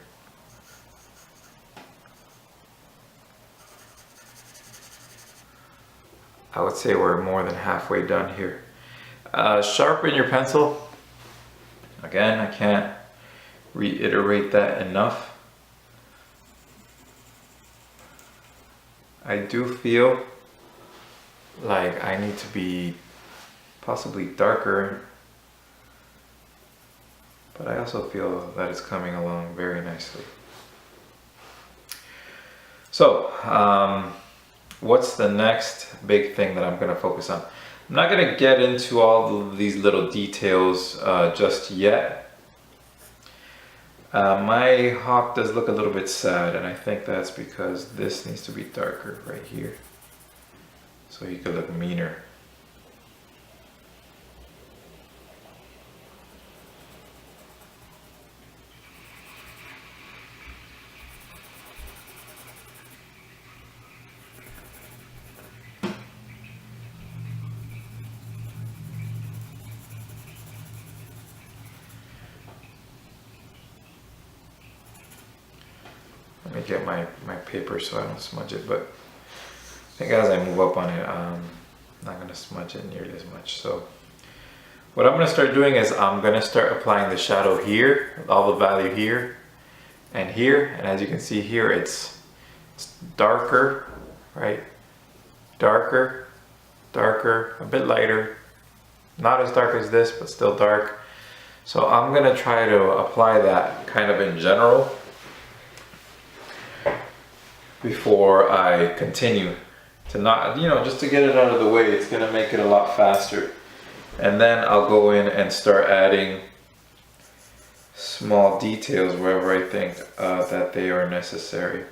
I would say we're more than halfway done here. Sharpen your pencil. Again, I can't reiterate that enough. I do feel like I need to be possibly darker, but I also feel that it's coming along very nicely. So, what's the next big thing that I'm going to focus on? I'm not going to get into all of these little details just yet. My hawk does look a little bit sad, and I think that's because this needs to be darker right here, so he could look meaner. Let me get my paper so I don't smudge it, but I think as I move up on it, I'm not going to smudge it nearly as much. So what I'm going to start doing is I'm going to start applying the shadow here, all the value here and here, and as you can see here, it's darker, right? Darker, darker, a bit lighter, not as dark as this, but still dark. So I'm going to try to apply that kind of in general before I continue to not, you know, just to get it out of the way. It's gonna make it a lot faster. And then I'll go in and start adding small details wherever I think that they are necessary.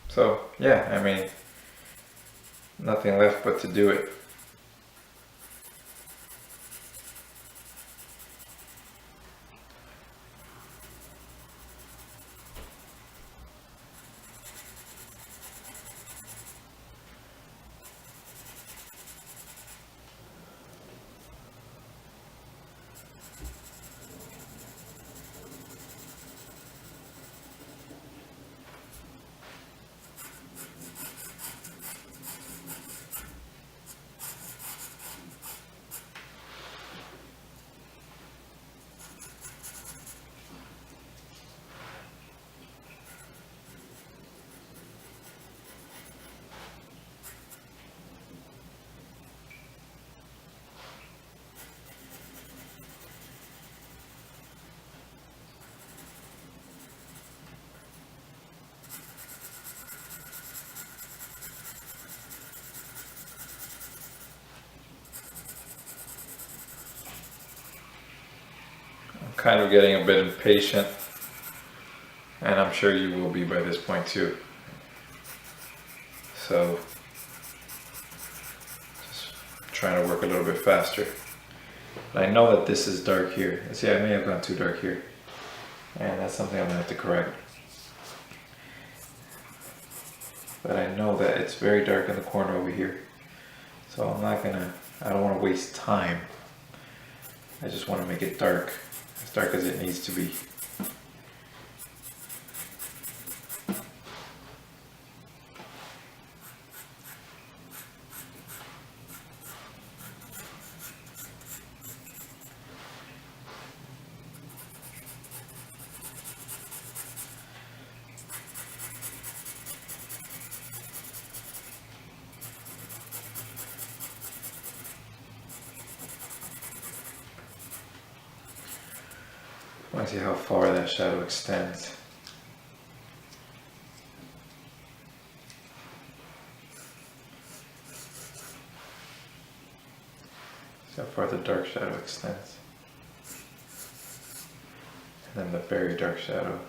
So yeah, I mean, nothing left but to do it. kind of getting a bit impatient, and I'm sure you will be by this point too. So just trying to work a little bit faster. But I know that this is dark here. See, I may have gone too dark here, and that's something I'm gonna have to correct. But I know that it's very dark in the corner over here, so I don't want to waste time. I just want to make it dark as it needs to be. I want to see how far that shadow extends. See how far the dark shadow extends. And then the very dark shadow.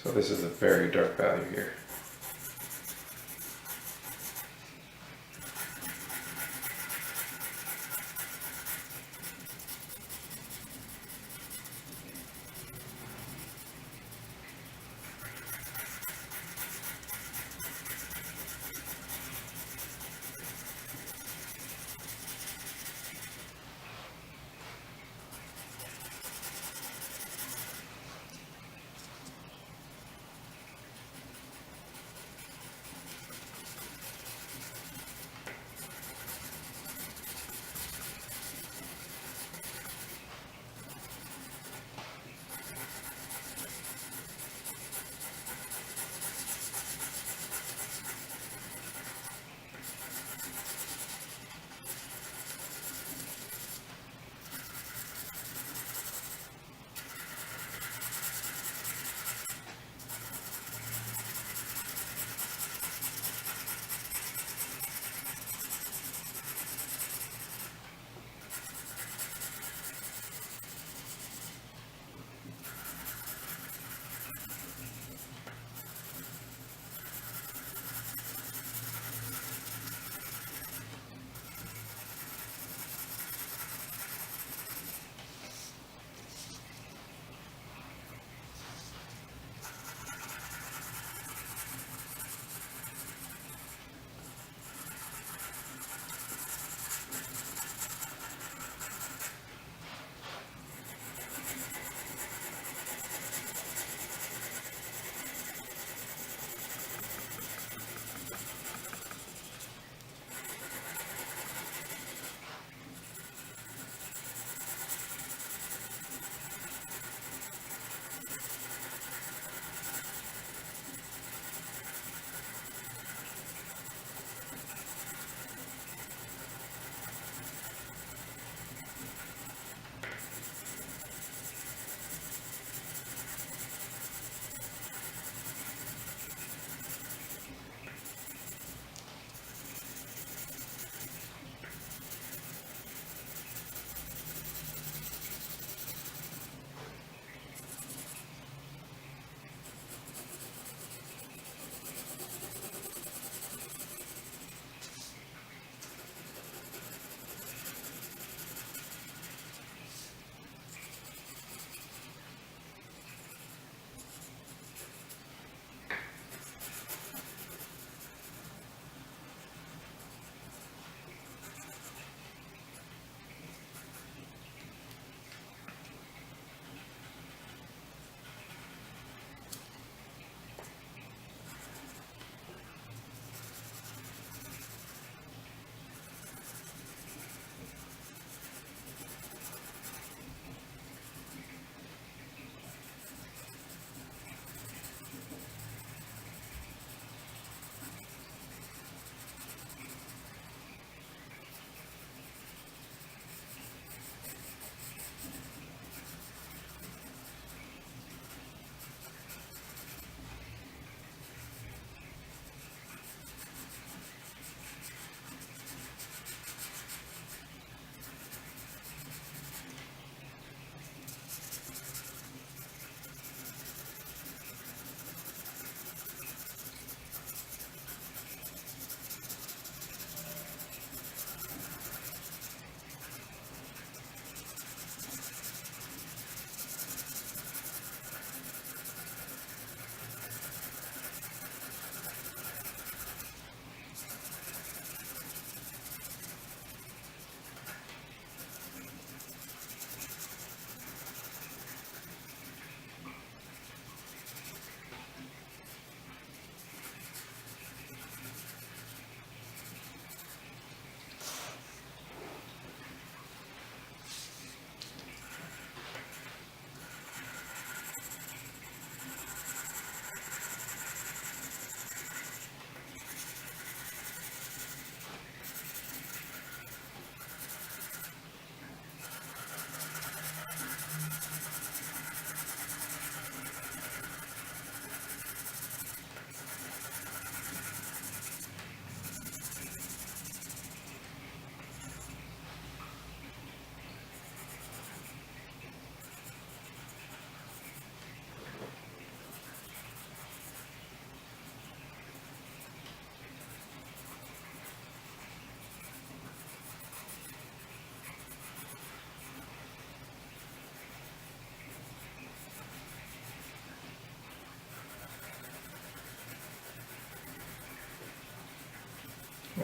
So this is a very dark value here.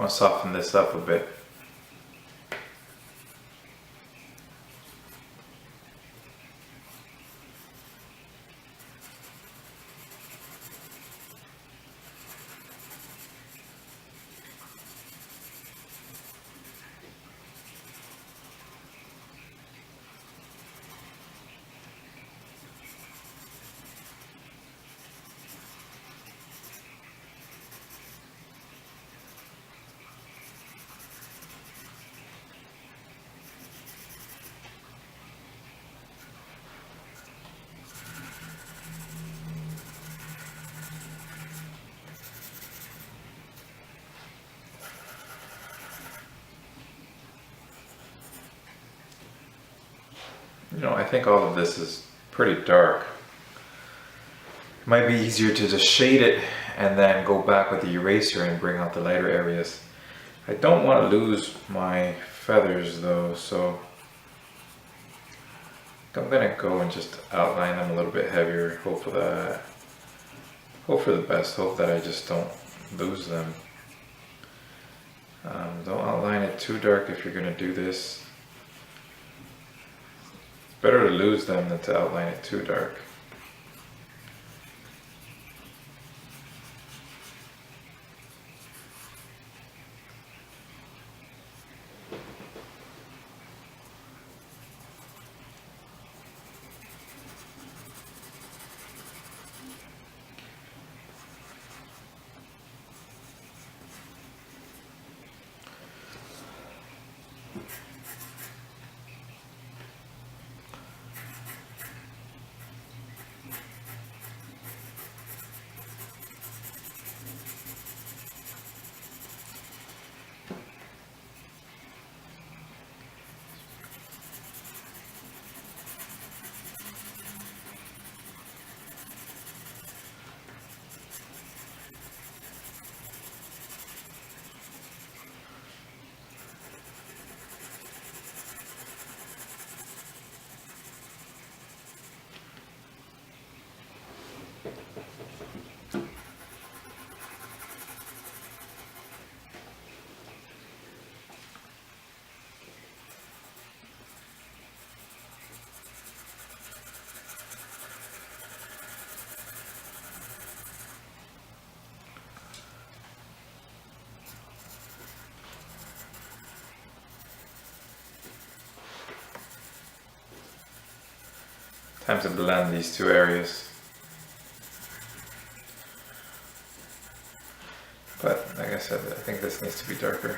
want to soften this up a bit. You know, I think all of this is pretty dark. It might be easier to just shade it and then go back with the eraser and bring out the lighter areas. I don't want to lose my feathers though, so I'm gonna go and just outline them a little bit heavier. Hope for the best. Hope that I just don't lose them. Don't outline it too dark if you're gonna do this. It's better to lose them than to outline it too dark. Time to blend these two areas. But like I said, I think this needs to be darker.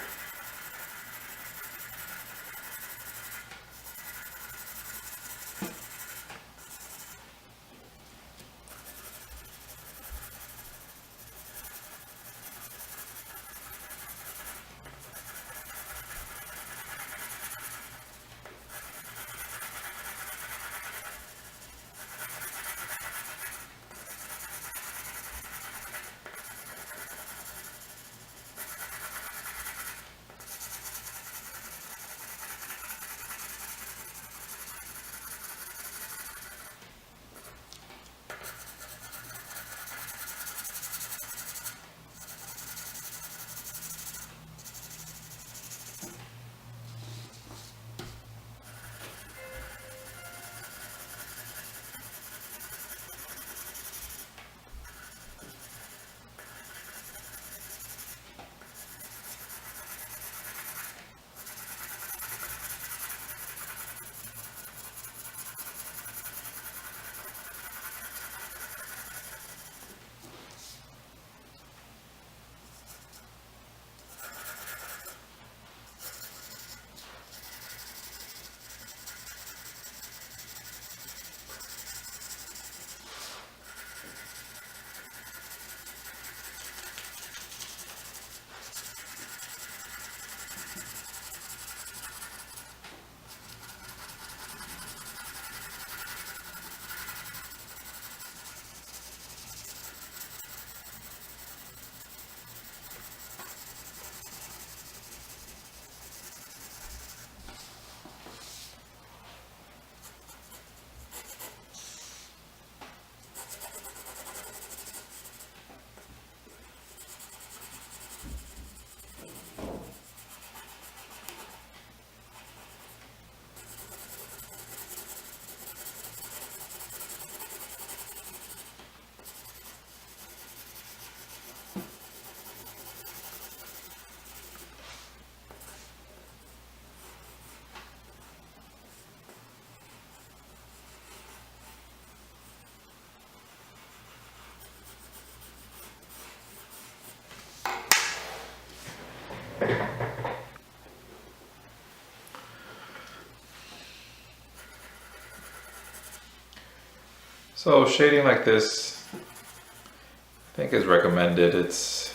So shading like this, I think is recommended. It's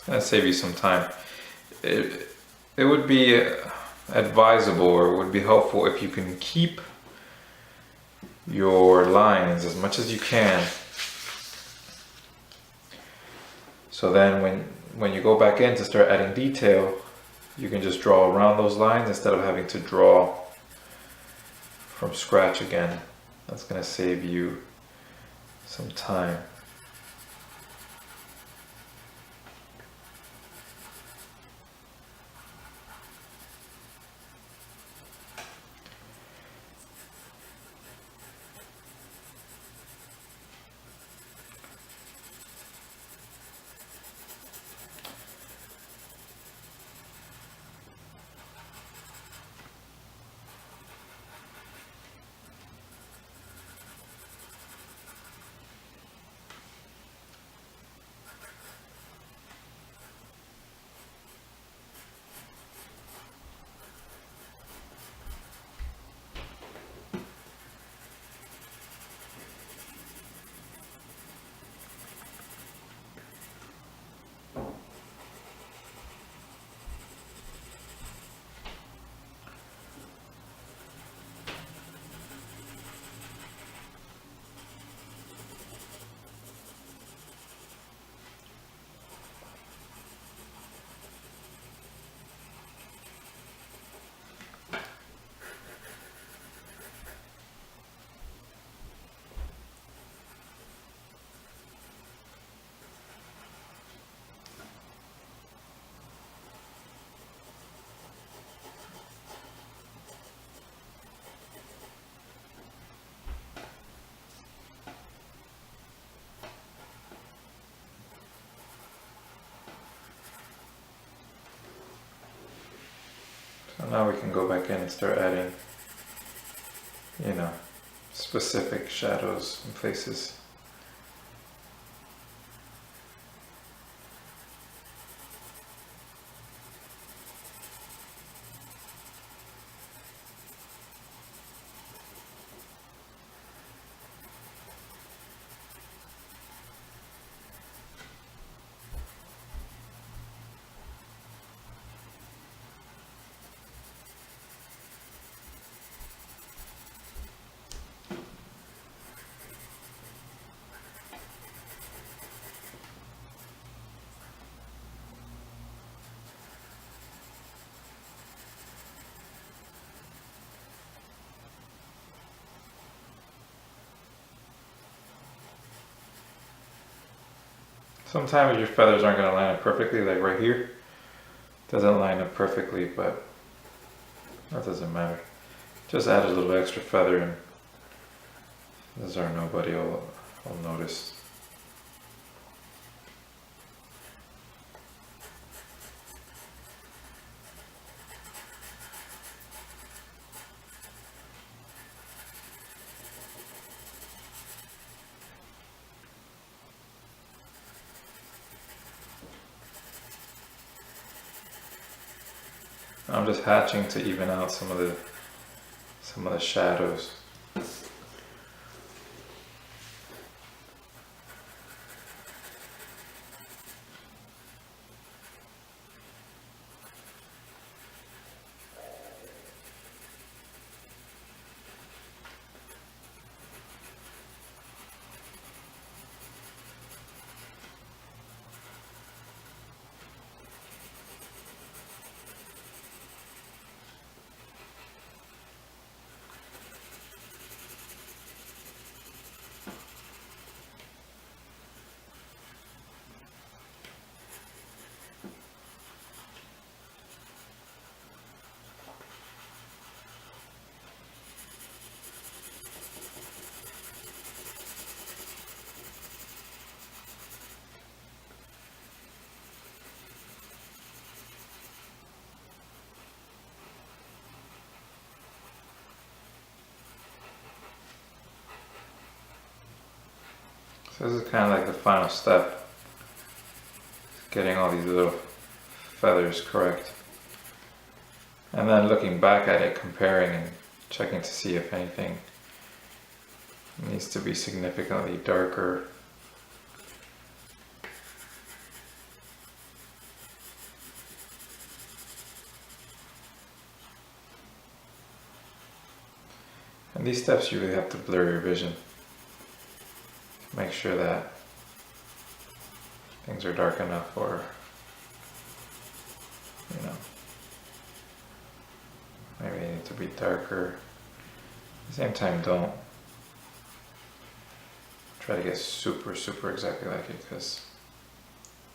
gonna save you some time. It would be advisable, or would be helpful, if you can keep your lines as much as you can. So then when you go back in to start adding detail, you can just draw around those lines instead of having to draw from scratch again. That's going to save you some time. So now we can go back in and start adding, you know, specific shadows in places. Sometimes your feathers aren't going to line up perfectly, like right here. Doesn't line up perfectly, but that doesn't matter. Just add a little extra feather and this or nobody will notice. I'm just hatching to even out some of the shadows. So this is kind of like the final step, getting all these little feathers correct. And then looking back at it, comparing and checking to see if anything It needs to be significantly darker. And these steps you really have to blur your vision. Make sure that things are dark enough, or, you know, maybe they need to be darker. At the same time, don't try to get super exactly like it, because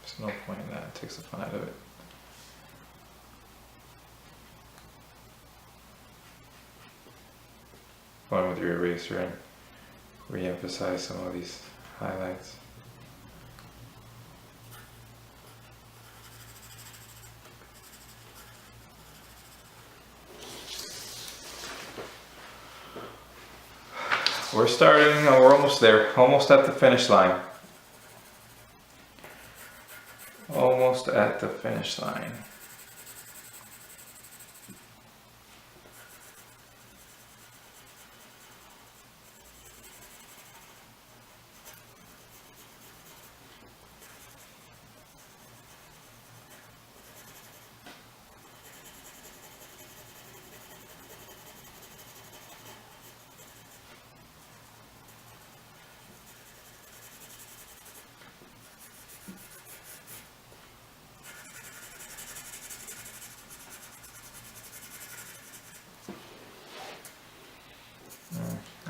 there's no point in that. It takes the fun out of it. Go in with your eraser and re-emphasize some of these highlights. We're starting, we're almost there, almost at the finish line. Almost at the finish line.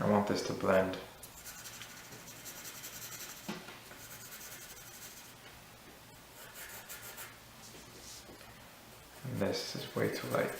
I want this to blend. And this is way too light.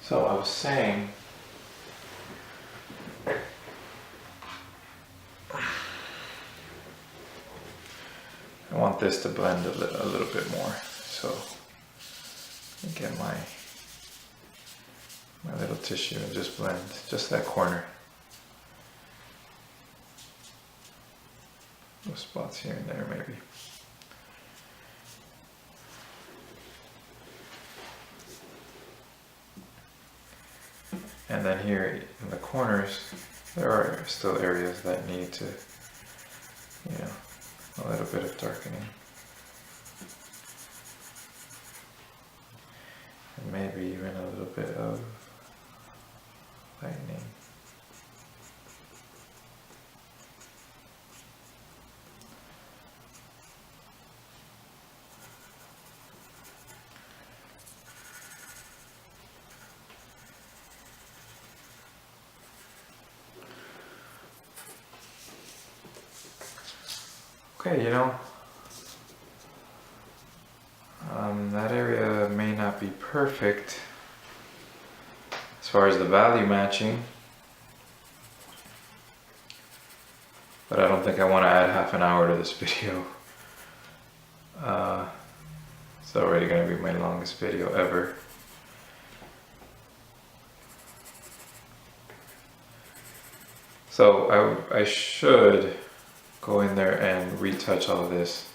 So I was saying, I want this to blend a little bit more. So get my little tissue and just blend just that corner. Little spots here and there maybe. And then here in the corners, there are still areas that need to, you know, a little bit of darkening. And maybe even a little bit of lightening. Okay, you know, that area may not be perfect as far as the value matching, but I don't think I want to add half an hour to this video. It's already going to be my longest video ever. So I should go in there and retouch all of this,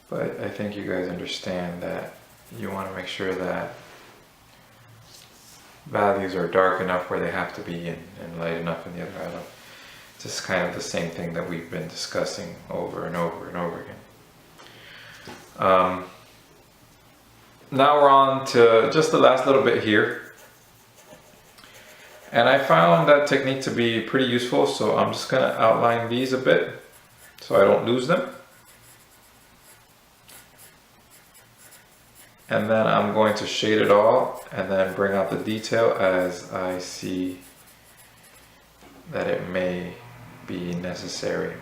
but I think you guys understand that you want to make sure that values are dark enough where they have to be and light enough in the other eye. Just kind of the same thing that we've been discussing over and over and over again. Now we're on to just the last little bit here. And I found that technique to be pretty useful, so I'm just going to outline these a bit so I don't lose them. And then I'm going to shade it all and then bring out the detail as I see that it may be necessary.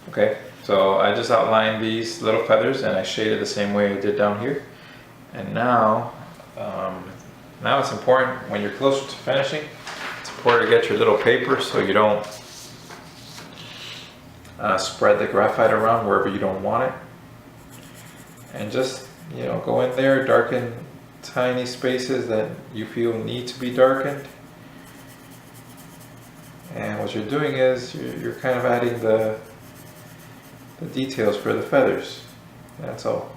Okay, so I just outlined these little feathers and I shaded the same way I did down here. And now it's important when you're closer to finishing, it's important to get your little paper so you don't spread the graphite around wherever you don't want it. And just, go in there, darken tiny spaces that you feel need to be darkened. And what you're doing is you're kind of adding the details for the feathers. That's all.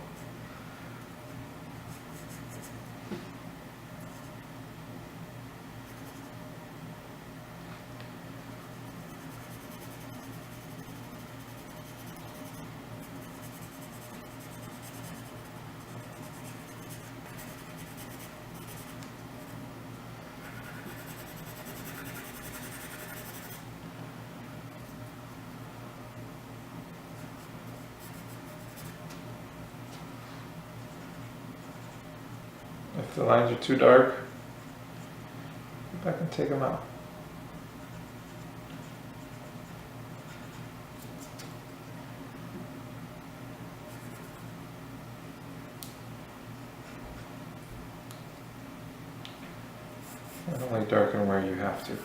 If the lines are too dark, go back and take them out. And only darken where you have to.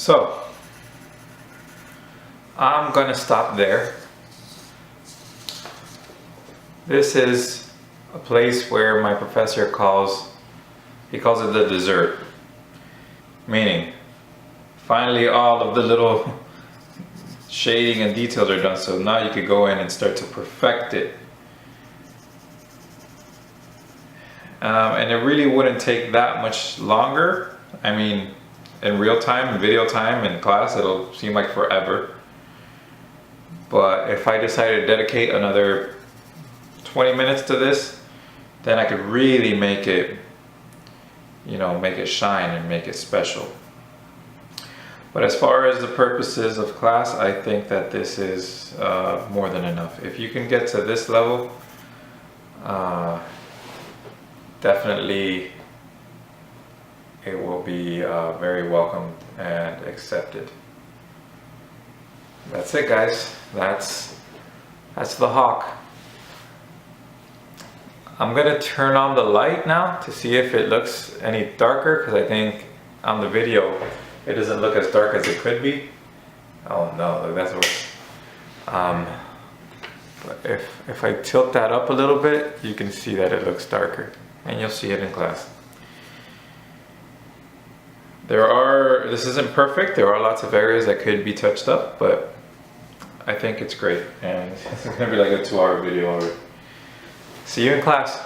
So I'm gonna stop there. This is a place where my professor calls it the dessert. Meaning, finally all of the little shading and details are done, so now you could go in and start to perfect it. And it really wouldn't take that much longer. I mean, in real time, in video time, in class, it'll seem like forever. But if I decided to dedicate another 20 minutes to this, then I could really make it, you know, make it shine and make it special. But as far as the purposes of class, I think that this is more than enough. If you can get to this level, definitely it will be very welcomed and accepted. That's it, guys. That's the hawk. I'm gonna turn on the light now to see if it looks any darker, because I think on the video it doesn't look as dark as it could be. Oh no, that's worse. But if I tilt that up a little bit, you can see that it looks darker, and you'll see it in class. This isn't perfect, there are lots of areas that could be touched up, but I think it's great, and it's gonna be like a 2-hour video already. See you in class.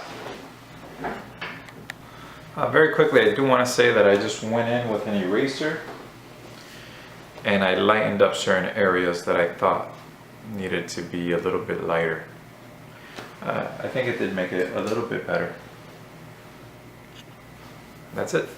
Very quickly, I do want to say that I just went in with an eraser and I lightened up certain areas that I thought needed to be a little bit lighter. I think it did make it a little bit better. That's it.